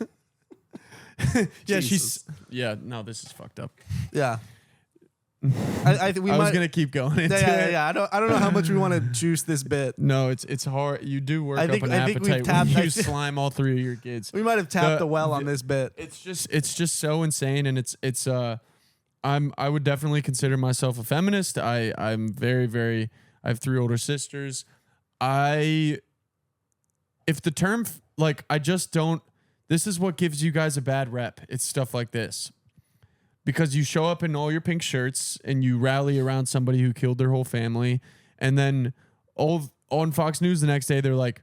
Yeah, Jesus. no, this is fucked up. yeah. I think we I might. was gonna keep going into it. Yeah. I don't know how much we want to juice this bit. No, it's hard. You do work I think- up an I think we've appetite when tapped- you slime all three of your kids. We might have tapped the well on the- this bit. It's just so insane, and I would definitely consider myself a feminist. I'm very, very. I have 3 older sisters. If the term like I just don't. This is what gives you guys a bad rep. It's stuff like this. Because you show up in all your pink shirts and you rally around somebody who killed their whole family, and then all on Fox News the next day they're like,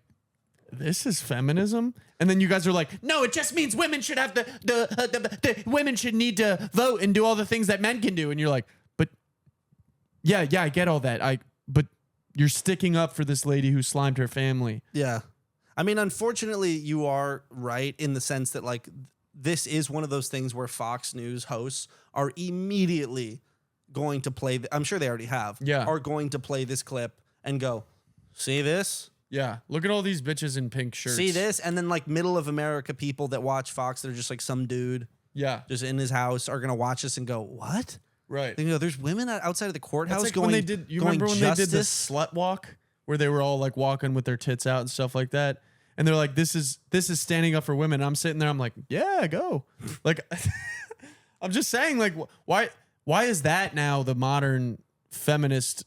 "This is feminism," and then you guys are like, "No, it just means women should have the women should need to vote and do all the things that men can do," and you're like, "But yeah, I get all that. But you're sticking up for this lady who slimed her family." Yeah. I mean, unfortunately, you are right in the sense that like this is one of those things where Fox News hosts are immediately going to play. I'm sure they already have. Yeah. Are going to play this clip and go, see this? Yeah, look at all these bitches in pink shirts. See this? And then like middle of America people that watch Fox that are just like some dude Yeah, just in his house are going to watch this and go, what? right. They go, there's women outside of the courthouse That's like going, when they did. You going remember when they did the justice? slut walk, where they were all like walking with their tits out and stuff like that, and they're like, "This is standing up for women." And I'm sitting there, I'm like, "Yeah, go." Like, I'm just saying, like, why is that now the modern feminist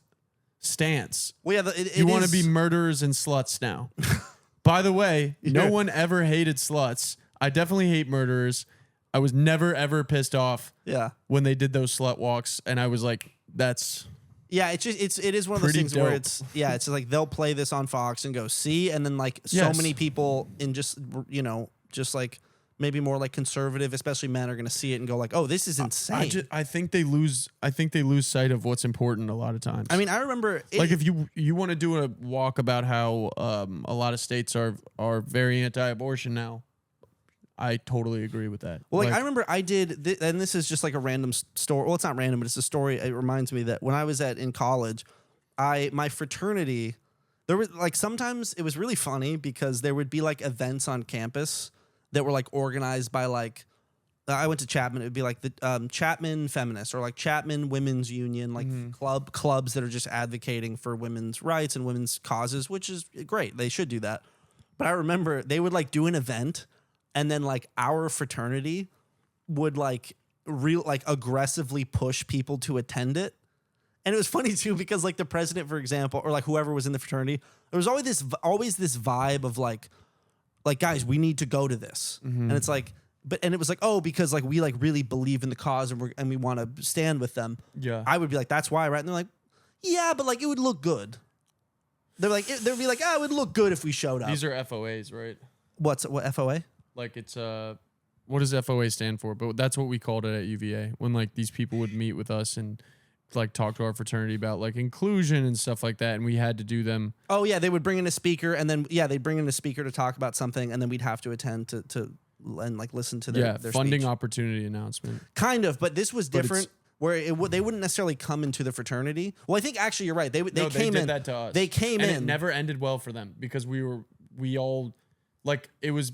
stance? Well, yeah, You want to be murderers and sluts now. By the way, no one ever hated sluts. I definitely hate murderers. I was never ever pissed off Yeah. when they did those slut walks, and I was like, "That's." Yeah, it is one of those Pretty things where dope. it's like they'll play this on Fox and go see, and then like so Yes. many people in just just like maybe more like conservative, especially men, are going to see it and go like, oh, this is insane. I think they lose sight of what's important a lot of times. I mean, I remember like if you want to do a walk about how a lot of states are very anti-abortion now, I totally agree with that. Well, like I remember I did, and this is just like a random story. Well, it's not random, but it's a story. It reminds me that when I was in college, my fraternity, there was like sometimes it was really funny because there would be like events on campus that were like organized by like, I went to Chapman. It would be like the Chapman Feminists or like Chapman Women's Union, like clubs that are just advocating for women's rights and women's causes, which is great. They should do that. But I remember they would like do an event. And then like our fraternity would like aggressively push people to attend it. And it was funny too, because like the president, for example, or like whoever was in the fraternity, there was always this vibe of like guys, we need to go to this. And it's like, and it was like, oh, because like we like really believe in the cause and we want to stand with them. Yeah. I would be like, that's why, right? And they're like, yeah, but like it would look good. They'd be like, it would look good if we showed up. these are FOAs, right? What FOA? Like it's what does FOA stand for? But that's what we called it at UVA when like these people would meet with us and like talk to our fraternity about like inclusion and stuff like that, and we had to do them. Oh yeah, they would bring in a speaker, and then they'd bring in a speaker to talk about something, and then we'd have to attend to and like listen to their funding speech. opportunity announcement. Kind of, but this was But different. Where they wouldn't necessarily come into the fraternity. Well, I think actually you're right. They came did in. that to us. They came and in. It never ended well for them because we all like it was.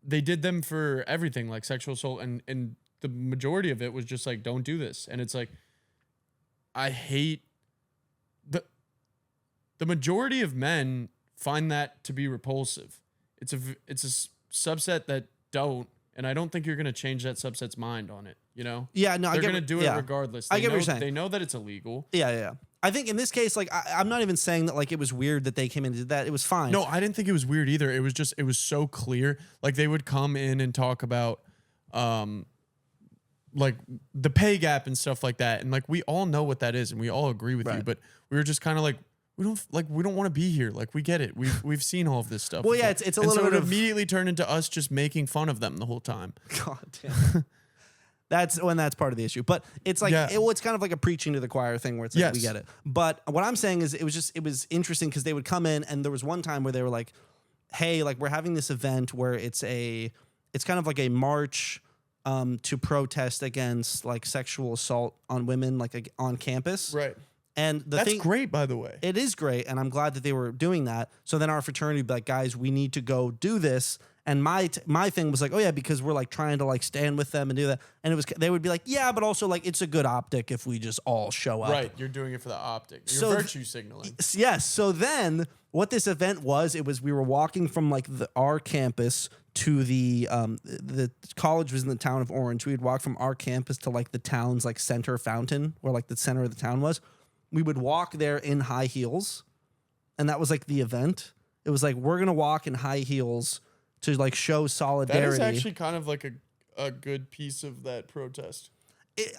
They did them for everything, like sexual assault, and the majority of it was just like, don't do this. And it's like, I hate the majority of men find that to be repulsive. It's a subset that don't, and I don't think you're gonna change that subset's mind on it. You know? Yeah, no, they're gonna do it regardless. I get what you're saying. They know that it's illegal. Yeah. I think in this case, like I'm not even saying that like it was weird that they came in and did that. It was fine. No, I didn't think it was weird either. It was so clear. Like they would come in and talk about like the pay gap and stuff like that. And like we all know what that is and we all agree with you, Right. but we were just kind of like we don't want to be here. Like we get it. We've seen all of this stuff. Well, yeah, before. it's a And little so bit it of immediately turned into us just making fun of them the whole time. God damn. That's part of the issue. But it's like it's kind of like a preaching to the choir thing where it's like we get it. But what I'm saying is it was interesting because they would come in and there was one time where they were like, hey, like we're having this event where it's kind of like a march to protest against like sexual assault on women like on campus. Right. And that's great, by the way. It is great, and I'm glad that they were doing that. So then our fraternity would be like, guys, we need to go do this. And my thing was like, oh yeah, because we're like trying to like stand with them and do that. And they would be like, yeah, but also like it's a good optic if we just all show up. Right, you're doing it for the optic. You're virtue signaling. Yes. So then what this event was, we were walking from like our campus to the college was in the town of Orange. We'd walk from our campus to like the town's like center fountain, where like the center of the town was. We would walk there in high heels, and that was like the event. It was like, we're gonna walk in high heels to like show solidarity. That is actually kind of like a good piece of that protest.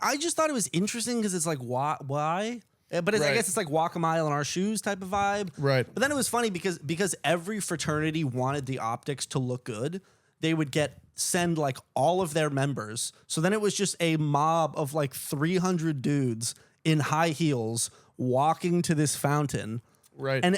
I just thought it was interesting because it's like, why? But I guess it's like walk a mile in our shoes type of vibe. Right. But then it was funny because every fraternity wanted the optics to look good. They would send like all of their members. So then it was just a mob of like 300 dudes in high heels walking to this fountain. Right. And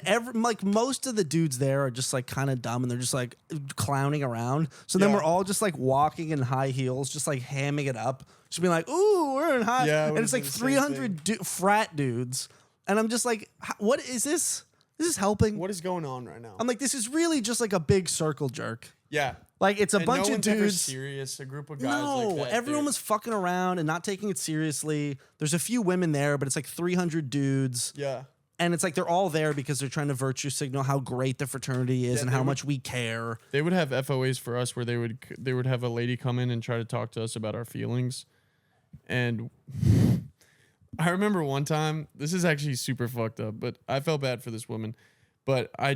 most of the dudes there are just like kind of dumb and they're just like clowning around. So then we're all just like walking in high heels, just like hamming it up. Just being like, ooh, we're in high. Yeah, and it's like 300 frat dudes. And I'm just like, what is this? Is this helping? What is going on right now? I'm like, this is really just like a big circle jerk. Yeah. Like it's a bunch no of one's ever dudes. serious. A group of guys. No, like that, everyone was fucking around and not taking it seriously. There's a few women there, but it's like 300 dudes. Yeah. And it's like they're all there because they're trying to virtue signal how great the fraternity is and how much we care. They would have FOAs for us where they would have a lady come in and try to talk to us about our feelings. And I remember one time, this is actually super fucked up, but I felt bad for this woman. But I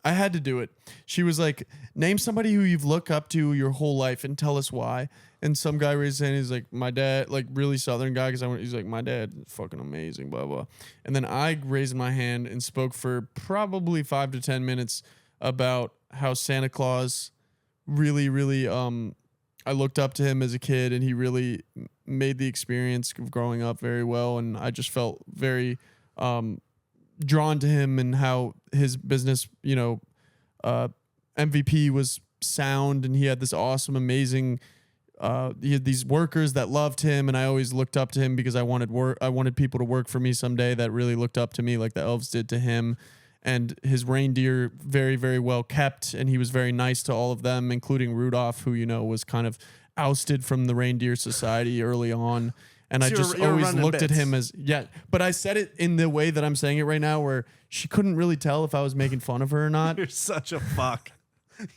had to do it. She was like, name somebody who you've looked up to your whole life and tell us why. And some guy raised his hand. He's like, my dad, like really Southern guy. He's like, my dad is fucking amazing, blah, blah. And then I raised my hand and spoke for probably 5 to 10 minutes about how Santa Claus really, really, I looked up to him as a kid and he really made the experience of growing up very well. And I just felt very, drawn to him and how his business, MVP was sound and he had this awesome, amazing, he had these workers that loved him, and I always looked up to him because I wanted people to work for me someday that really looked up to me like the elves did to him. And his reindeer very, very well kept, and he was very nice to all of them, including Rudolph, who was kind of ousted from the reindeer society early on. And so I just always looked at him as, but I said it in the way that I'm saying it right now, where she couldn't really tell if I was making fun of her or not. You're such a fuck.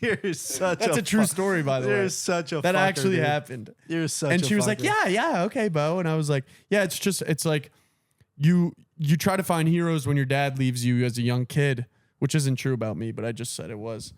That's a true story, by the way. You're such a that fucker, actually dude. happened. You're such a And she was fucker. like, yeah, okay, Bo. And I was like, yeah, it's like you try to find heroes when your dad leaves you as a young kid, which isn't true about me, but I just said it was.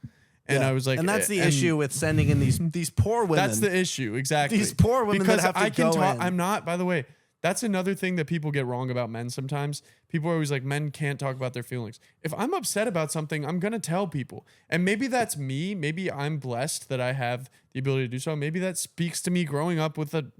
And I was like, and that's the issue with sending in these poor women. That's the issue, exactly. These poor women because that have to go in. I'm not, by the way, that's another thing that people get wrong about men sometimes. People are always like, men can't talk about their feelings. If I'm upset about something, I'm going to tell people. And maybe that's me. Maybe I'm blessed that I have the ability to do so. Maybe that speaks to me growing up with a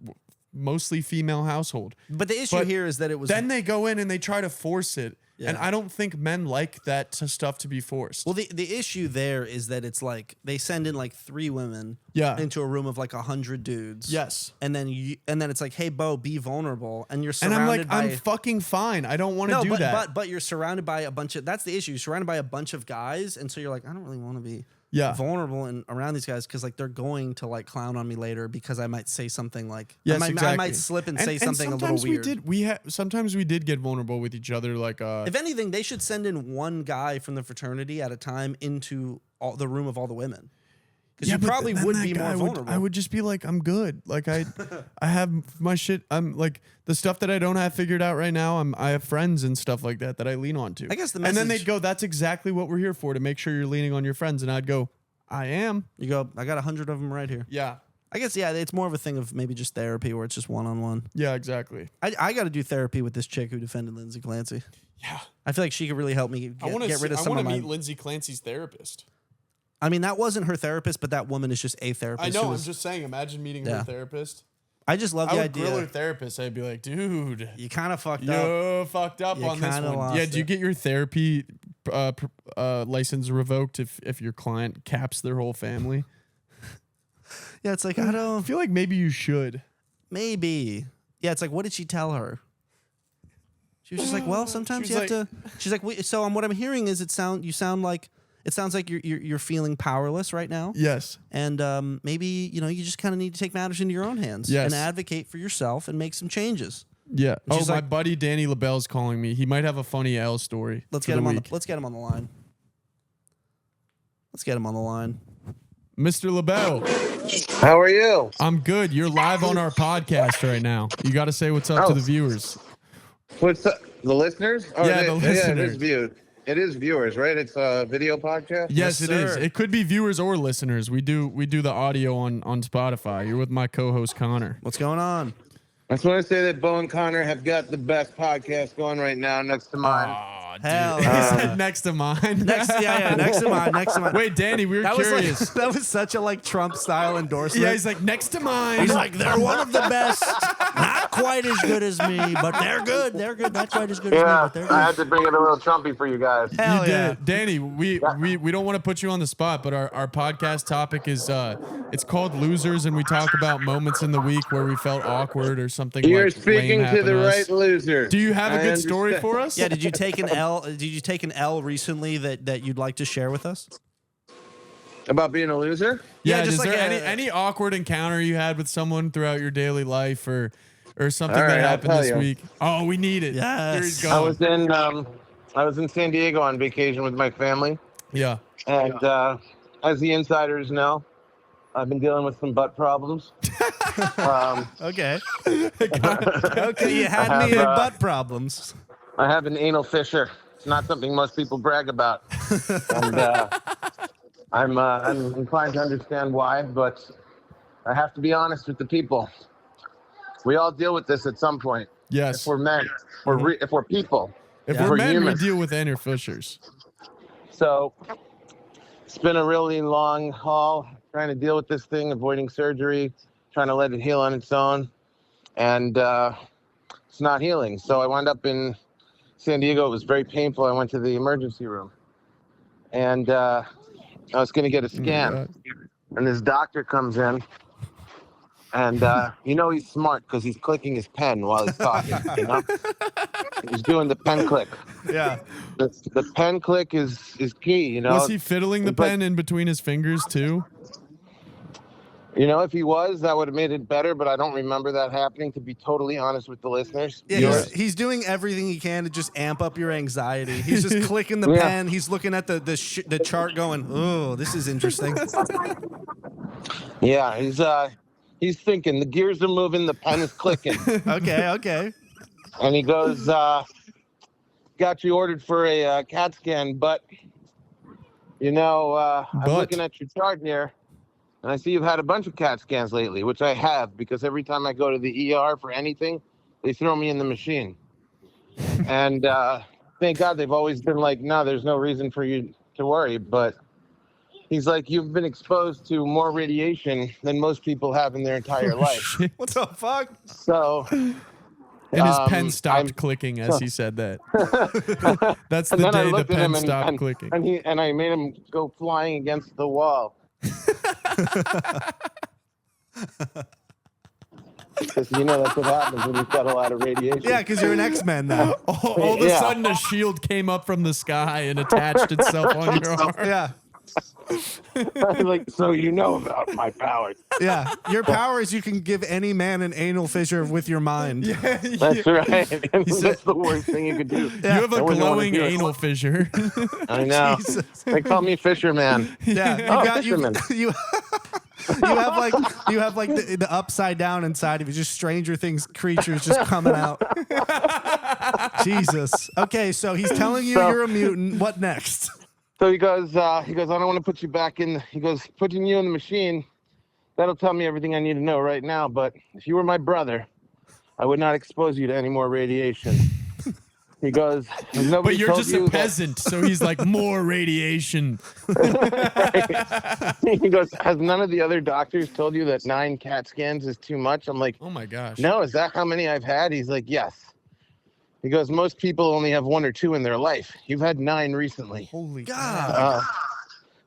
mostly female household. But the issue here is that it was... Then they go in and they try to force it. Yeah. And I don't think men like that stuff to be forced. Well, the issue there is that it's like they send in like 3 women into a room of like 100 dudes. Yes. And then it's like, hey, Bo, be vulnerable. And you're surrounded and I'm like, by... I'm fucking fine. I don't want to do that. But you're surrounded by a bunch of... That's the issue. You're surrounded by a bunch of guys. And so you're like, I don't really want to be... vulnerable and around these guys because like they're going to like clown on me later because I might say something like I might slip and say something a little weird. Sometimes we did get vulnerable with each other. Like if anything, they should send in one guy from the fraternity at a time into the room of all the women. Because you probably would be more vulnerable. I would just be like, I'm good. Like I have my shit. I'm like the stuff that I don't have figured out right now. I have friends and stuff like that I lean on to. I guess the and message, then they'd go, that's exactly what we're here for, to make sure you're leaning on your friends. And I'd go, I am. You go, I got 100 of them right here. Yeah. I guess, it's more of a thing of maybe just therapy where it's just one-on-one. Yeah, exactly. I got to do therapy with this chick who defended Lindsay Clancy. Yeah. I feel like she could really help me get rid of some of my... I want to meet Lindsay Clancy's therapist. I mean, that wasn't her therapist, but that woman is just a therapist. I know. who I'm was- just saying. Imagine meeting Yeah. her therapist. I just love I the would grill her idea. therapist. I'd be like, dude, You kind of fucked up. you fucked up You on this kinda one. lost Yeah, do you it. get your therapy license revoked if your client caps their whole family? Yeah, it's like, I I don't. feel like maybe you should. Maybe. Yeah, it's like, what did she tell her? She was just like, well, sometimes She you was have to. She's like, so what I'm hearing is it sounds like you're feeling powerless right now. Yes. And maybe you just kind of need to take matters into your own hands Yes. and advocate for yourself and make some changes. Yeah. Oh, she's my like- buddy Danny Lobell's calling me. He might have a funny L story. Let's for get the him on the week. let's get him on the line. Let's get him on the line. Mr. Lobell, How are you? I'm good. You're live on our podcast right now. You got to say what's up to Oh. the viewers. What's up? The listeners? Oh, Yeah, the it listeners. is viewed. It is viewers, right? It's a video podcast. Yes, it is. sir. It could be viewers or listeners. We do the audio on Spotify. You're with my co-host Connor. What's going on? I just want to say that Bo and Konner have got the best podcast going right now next to mine. Oh, dude. Hell He yeah. said next to mine. Next to mine. Wait, Danny, we were That was curious. like, that was such a Trump style endorsement. Yeah, he's like next to mine. He's like, they're one of the best. Not quite as good as me, but they're good. They're good. Not quite as good as me, Yeah, but they're I good. had to bring it a little Trumpy for you guys. Hell you yeah. did. Danny, we don't want to put you on the spot, but our podcast topic is it's called Losers, and we talk about moments in the week where we felt awkward or something You're like speaking lame to the happened us. right loser. Do you have a I good story understand. for us? Yeah, did you take an L? Did you take an L recently that you'd like to share with us? About being a loser? Yeah, Yeah, just is like there a- any awkward encounter you had with someone throughout your daily life or something All right, that I'll happened tell this you. week? Oh, we need it. Yes. Here he's I going. was in San Diego on vacation with my family, Yeah. and as the insiders know, I've been dealing with some butt problems. Okay. Okay, you had I me have, in butt problems. I have an anal fissure. It's not something most people brag about, and I'm inclined to understand why, but I have to be honest with the people. We all deal with this at some point. Yes. If we're men, if we're people, If Yeah. we're men, humans. we deal with inner fissures. So it's been a really long haul trying to deal with this thing, avoiding surgery, trying to let it heal on its own, and it's not healing. So I wound up in San Diego. It was very painful. I went to the emergency room, and I was going to get a scan. God. And this doctor comes in, and he's smart because he's clicking his pen while he's talking. He's doing the pen click. Yeah. The pen click is key. Was he fiddling the It's like- pen in between his fingers too? If he was, that would have made it better, but I don't remember that happening, to be totally honest with the listeners. Yeah, he's doing everything he can to just amp up your anxiety. He's just clicking the Yeah. pen. He's looking at the chart, going, "Oh, this is interesting." Yeah, he's thinking, the gears are moving, the pen is clicking. Okay. And he goes, got you ordered for a CAT scan, but, I'm But. looking at your chart here, and I see you've had a bunch of CAT scans lately, which I have, because every time I go to the ER for anything, they throw me in the machine. And thank God they've always been like, no, there's no reason for you to worry. But he's like, you've been exposed to more radiation than most people have in their entire life. What the fuck? So, And his pen stopped I'm- clicking as he said that. That's the and then I day the looked at pen him stopped clicking. and I made him go flying against the wall. Because that's what happens when you've got a lot of radiation. Yeah, because you're an X-Men now. All of a Yeah. sudden, a shield came up from the sky and attached itself on your arm. Yeah. Like, so you know about my powers. Yeah. Your power is you can give any man an anal fissure with your mind. That's right. That's the worst thing you could do. You have a I wouldn't wanna glowing do it. anal fissure. I know. Jesus. They call me Fisherman. Yeah. You Oh, got fisherman. you have like the upside down inside of you, just Stranger Things creatures just coming out. Jesus. Okay, so he's telling you So- you're a mutant. What next? So he goes, I don't want to put you back in. He goes, putting you in the machine, that'll tell me everything I need to know right now. But if you were my brother, I would not expose you to any more radiation. He goes, "Has But nobody you're told just you a that-" peasant, so he's like, more radiation. He goes, "Has none of the other doctors told you that 9 CAT scans is too much?" I'm like, Oh my gosh. "No, is that how many I've had?" He's like, "Yes." He goes, "Most people only have 1 or 2 in their life. You've had 9 recently." Holy God.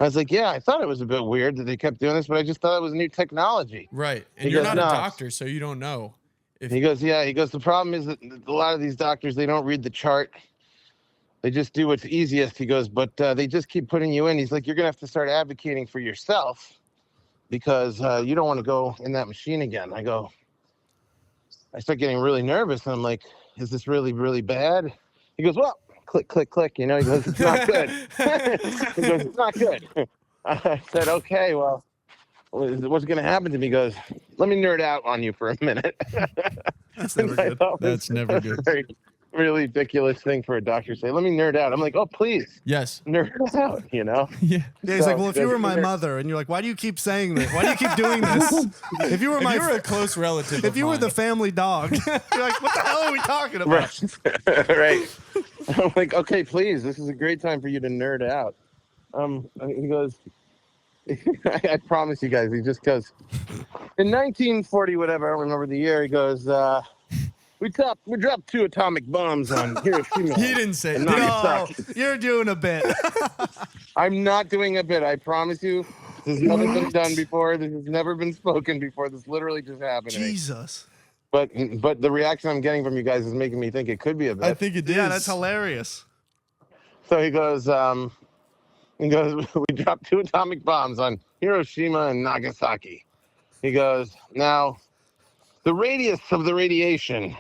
I was like, "Yeah, I thought it was a bit weird that they kept doing this, but I just thought it was new technology." Right. And He you're goes, not "No." a doctor, so you don't know. He goes, "Yeah." He goes, "The problem is that a lot of these doctors, they don't read the chart. They just do what's easiest." He goes, "But they just keep putting you in." He's like, "You're going to have to start advocating for yourself because you don't want to go in that machine again." I start getting really nervous. And I'm like, "Is this really, really bad?" He goes, "Well, click, click, click." You know, he goes, "It's not good." He goes, "It's not good." I said, "Okay, well, what's going to happen to me?" He goes, "Let me nerd out on you for a minute." That's never good. That's never good. Very, really ridiculous thing for a doctor to say. "Let me nerd out." I'm like, "Oh, please, Yes. nerd out," you know? Yeah. Yeah, he's like, So, well, if you were my mother, and you're like, why do you keep saying this? Why do you keep doing this? If you were If you were a close relative, if you were the family dog, you're like, what the hell are we talking about? Right. Right. I'm like, "Okay, please, this is a great time for you to nerd out." He goes, I promise you guys, he just goes, "In 1940, whatever, I don't remember the year," he goes, we dropped 2 atomic bombs on Hiroshima." he didn't say and it. No, Nagasaki." you're doing a bit. I'm not doing a bit. I promise you. This has never been done before. This has never been spoken before. This literally just happened. to me. Jesus. But the reaction I'm getting from you guys is making me think it could be a bit. I think it is. Yeah, that's hilarious. So he goes, "We dropped 2 atomic bombs on Hiroshima and Nagasaki." He goes, "Now, the radius of the radiation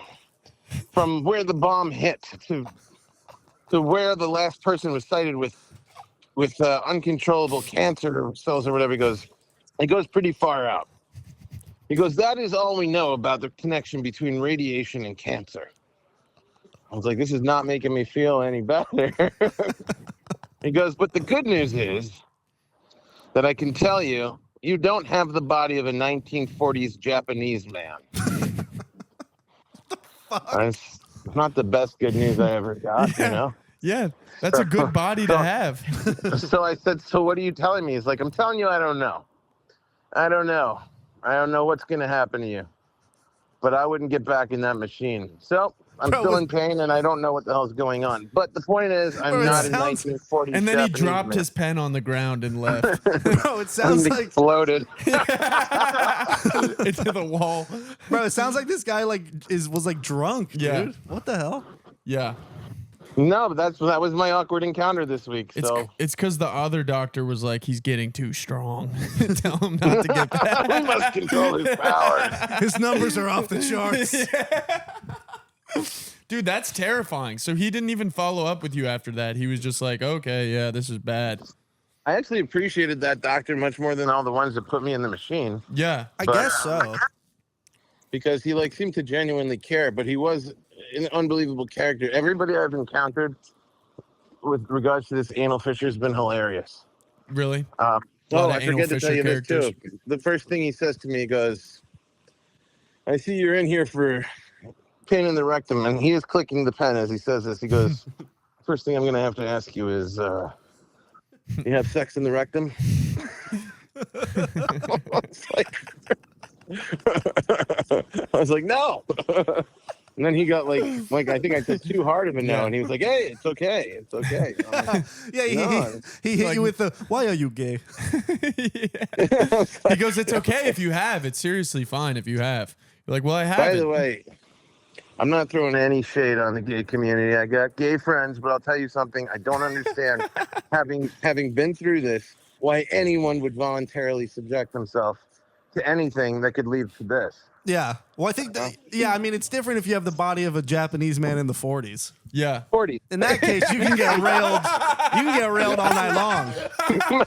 from where the bomb hit to where the last person was sighted with uncontrollable cancer cells or whatever," it goes pretty far out. He goes, "That is all we know about the connection between radiation and cancer." I was like, this is not making me feel any better. He goes, "But the good news is that I can tell you, you don't have the body of a 1940s Japanese man." That's not the best good news I ever got, you know? Yeah. That's a good body to have. So I said, "So what are you telling me?" He's like, "I'm telling you, I don't know. I don't know. I don't know what's going to happen to you. But I wouldn't get back in that machine. So I'm still in pain, and I don't know what the hell's going on. But the point is, I'm not in 1940s And then he Japanese dropped man." his pen on the ground and left Bro, it sounds And like exploded. into the wall. bro, it sounds like this guy was drunk, Yeah. dude. What the hell? Yeah. No, but that was my awkward encounter this week. So It's because the other doctor was like, he's getting too strong. Tell him not to get back. we must control his powers. His numbers are off the charts. Dude, that's terrifying. So he didn't even follow up with you after that. He was just like, okay, yeah, this is bad. I actually appreciated that doctor much more than all the ones that put me in the machine, Yeah. I guess so. because he seemed to genuinely care. But he was an unbelievable character. Everybody I've encountered with regards to this anal fissure has been hilarious. Really? Oh, of I anal forget to tell fissure you this too. characters. The first thing he says to me, he goes, "I see you're in here for pain in the rectum," and he is clicking the pen as he says this. He goes, "First thing I'm going to have to ask you is, you have sex in the rectum?" I was like, "No." And then he got like I think I said too hard of a no, and he was like, "Hey, it's okay, it's okay." I'm like, Yeah, No. he hit you with the, why are you gay? He goes, it's okay if you have. It's seriously fine if you have. You're like, well, I haven't. By the way, I'm not throwing any shade on the gay community. I got gay friends, but I'll tell you something. I don't understand, having been through this, why anyone would voluntarily subject themselves to anything that could lead to this. Yeah. Well, I think I mean, it's different if you have the body of a Japanese man in the 40s. Yeah. 40. In that case, you can get railed. You can get railed all night long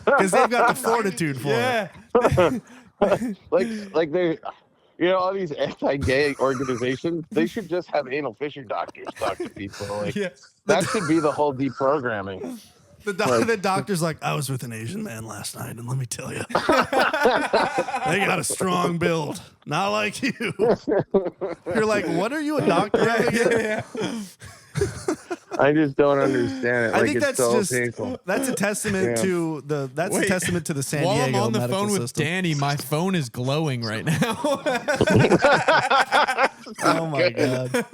because they've got the fortitude for it. like they, all these anti-gay organizations, they should just have anal fissure doctors talk to people. Like that should be the whole deprogramming. The doctor's like, I was with an Asian man last night, and let me tell you, they got a strong build, not like you. You're like, what are you, a doctor? I just don't understand it. I Like, think it's that's so just painful. that's a testament to the Wait, a testament to the San While Diego I'm on the medical phone with system. Danny, my phone is glowing right now. Oh my god.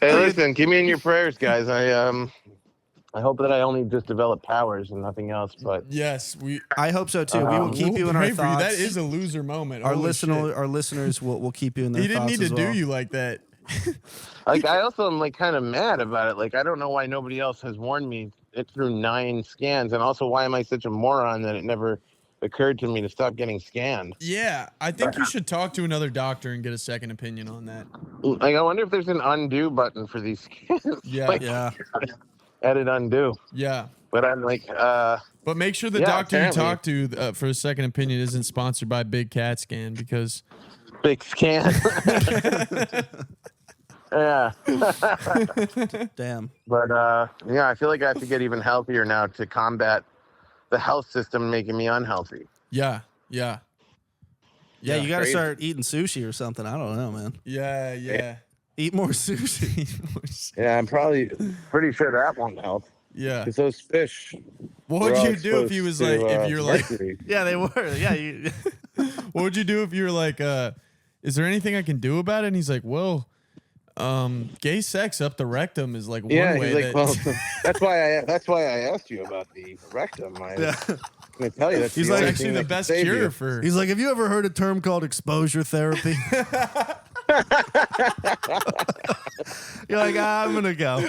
Hey, listen, keep me in your prayers, guys. I hope that I only just develop powers and nothing else. But Yes, I hope so too. We will keep you in our pray for you. thoughts. That is a loser moment. Our Holy shit. our listeners will keep you in their He didn't thoughts need as to well. do you like that. like, I also am like kind of mad about it. Like, I don't know why nobody else has warned me. It through 9 scans, and also why am I such a moron that it never occurred to me to stop getting scanned? Yeah, I think you should talk to another doctor and get a second opinion on that. Like, I wonder if there's an undo button for these scans. Yeah. Like, Yeah. edit undo. Yeah. But I'm like, But make sure the Yeah, doctor you apparently. talk to for a second opinion isn't sponsored by Big Cat Scan because big scan. Yeah. Damn. But yeah, I feel like I have to get even healthier now to combat the health system making me unhealthy. yeah. Yeah, you got to Crazy. start eating sushi or something. I don't know, man. Yeah. Eat more sushi. Yeah, I'm probably pretty sure that won't help. Yeah. Because those fish. What were would all you do if he was exposed like, to, if you're like, mercury. Yeah, they were. Yeah, you. what would you do if you were like, is there anything I can do about it? And he's like, well, gay sex up the rectum is like one Yeah, way he's like, that well, that's why I asked you about the rectum. I'm gonna tell you that's He's the like, only actually thing the that can best save cure you. for He's like, have you ever heard a term called exposure therapy? You're like, I'm gonna go.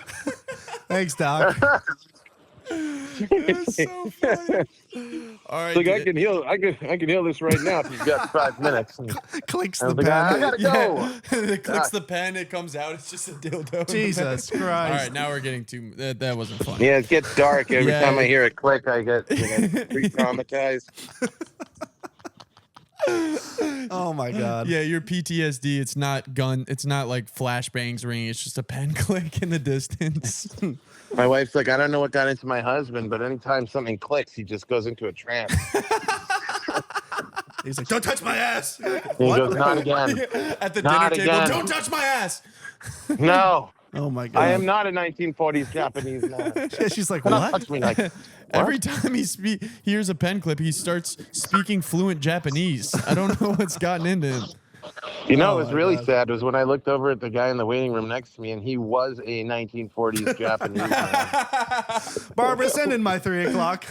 Thanks, doc. That's so funny. All right. Like, I can heal this right now if you've got 5 minutes. And Clicks I the was like, I pen. gotta go. It clicks the pen, it comes out, it's just a dildo. in the Jesus pen. Christ. All right, now we're getting too that wasn't fun. Yeah, it gets dark every Yeah. time I hear it click. I get re-traumatized. Oh my god. Yeah, your PTSD, it's not like flashbangs ringing, it's just a pen click in the distance. My wife's like, I don't know what got into my husband, but anytime something clicks, he just goes into a trance. He's like, don't touch my ass. He goes, not again. At the Not dinner table, again. don't touch my ass. No, Oh my god. I am not a 1940s Japanese man. Yeah, she's like, Do not what? touch me like. Every time he hears a pen clip, he starts speaking fluent Japanese. I don't know what's gotten into him. You know, Oh what was my really God. sad was when I looked over at the guy in the waiting room next to me, and he was a 1940s Japanese man. Barbara, send in my 3 o'clock.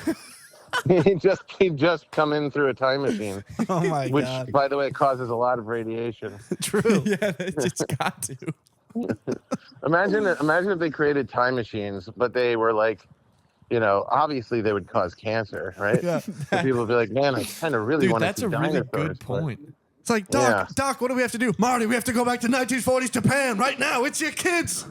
He just come in through a time machine, Oh my which, god. by the way, causes a lot of radiation. True. Yeah, it's got to. Imagine if they created time machines, but they were like, you know, obviously they would cause cancer, right? Yeah. So people would be like, man, I kind of really Dude, want to that's see a really dinosaurs. good but- point. It's like, Doc, what do we have to do? Marty, we have to go back to 1940s Japan right now. It's your kids.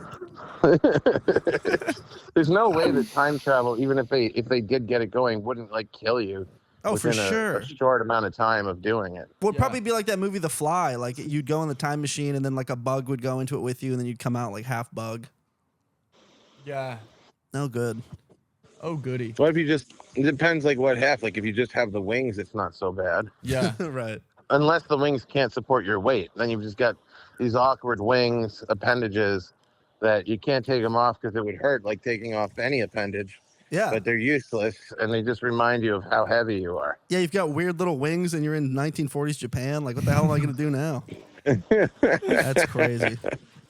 There's no way that time travel, even if they did get it going, wouldn't like kill you. Oh, for within sure. a short amount of time of doing it. Would Yeah. probably be like that movie The Fly. Like you'd go in the time machine and then like a bug would go into it with you and then you'd come out like half bug. Yeah. No good. Oh, goody. What if you just? It depends, like what half. Like if you just have the wings, it's not so bad. Yeah. Right. Unless the wings can't support your weight, then you've just got these awkward wings appendages that you can't take them off because it would hurt, like taking off any appendage. Yeah. But they're useless, and they just remind you of how heavy you are. Yeah, you've got weird little wings and you're in 1940s Japan. Like, what the hell am I going to do now? That's crazy.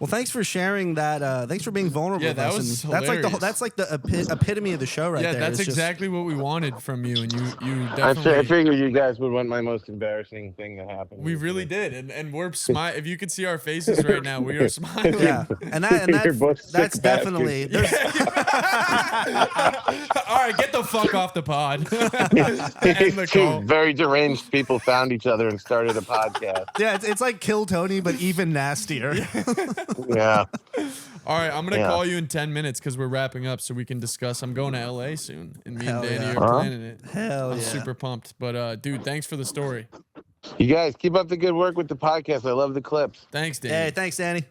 Well, thanks for sharing that. Thanks for being vulnerable. Yeah, with that us. was And hilarious. that's like the epitome of the show right Yeah, there. that's It's just- exactly what we wanted from you, and you I definitely. figured you guys would want my most embarrassing thing to happen. We really did, and we're smiling. If you could see our faces right now, we are smiling. Yeah, and You're both sick that's definitely. bastards. All right, get the fuck off the pod. End the Two call. very deranged people found each other and started a podcast. Yeah, it's like Kill Tony, but even nastier. Yeah. All right, I'm gonna Yeah. call you in 10 minutes because we're wrapping up, so we can discuss. I'm going to LA soon, and me Hell and Danny yeah. are planning it. Hell I'm yeah. super pumped. But dude, thanks for the story. You guys keep up the good work with the podcast. I love the clips. Thanks, Danny. Hey, thanks, Danny.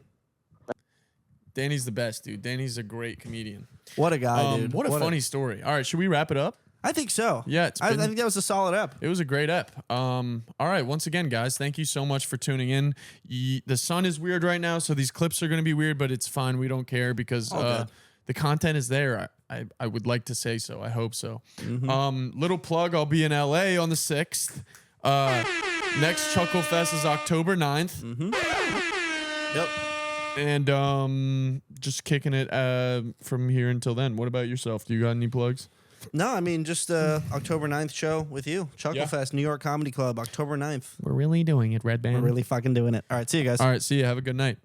Danny's the best, dude. Danny's a great comedian. What a guy, dude. What a funny story. All right, should we wrap it up? I think so. Yeah, I think that was a solid ep. It was a great ep. All right, once again, guys, thank you so much for tuning in. The sun is weird right now, so these clips are going to be weird, but it's fine. We don't care because the content is there. I would like to say so. I hope so. Little plug, I'll be in LA on the 6th. Next Chuckle Fest is October 9th. Yep. And just kicking it from here until then. What about yourself? Do you got any plugs? No, I mean, just October 9th show with you. Chuckle Fest, New York Comedy Club, October 9th. We're really doing it, Red Band. We're really fucking doing it. All right, see you guys. All right, see you. Have a good night.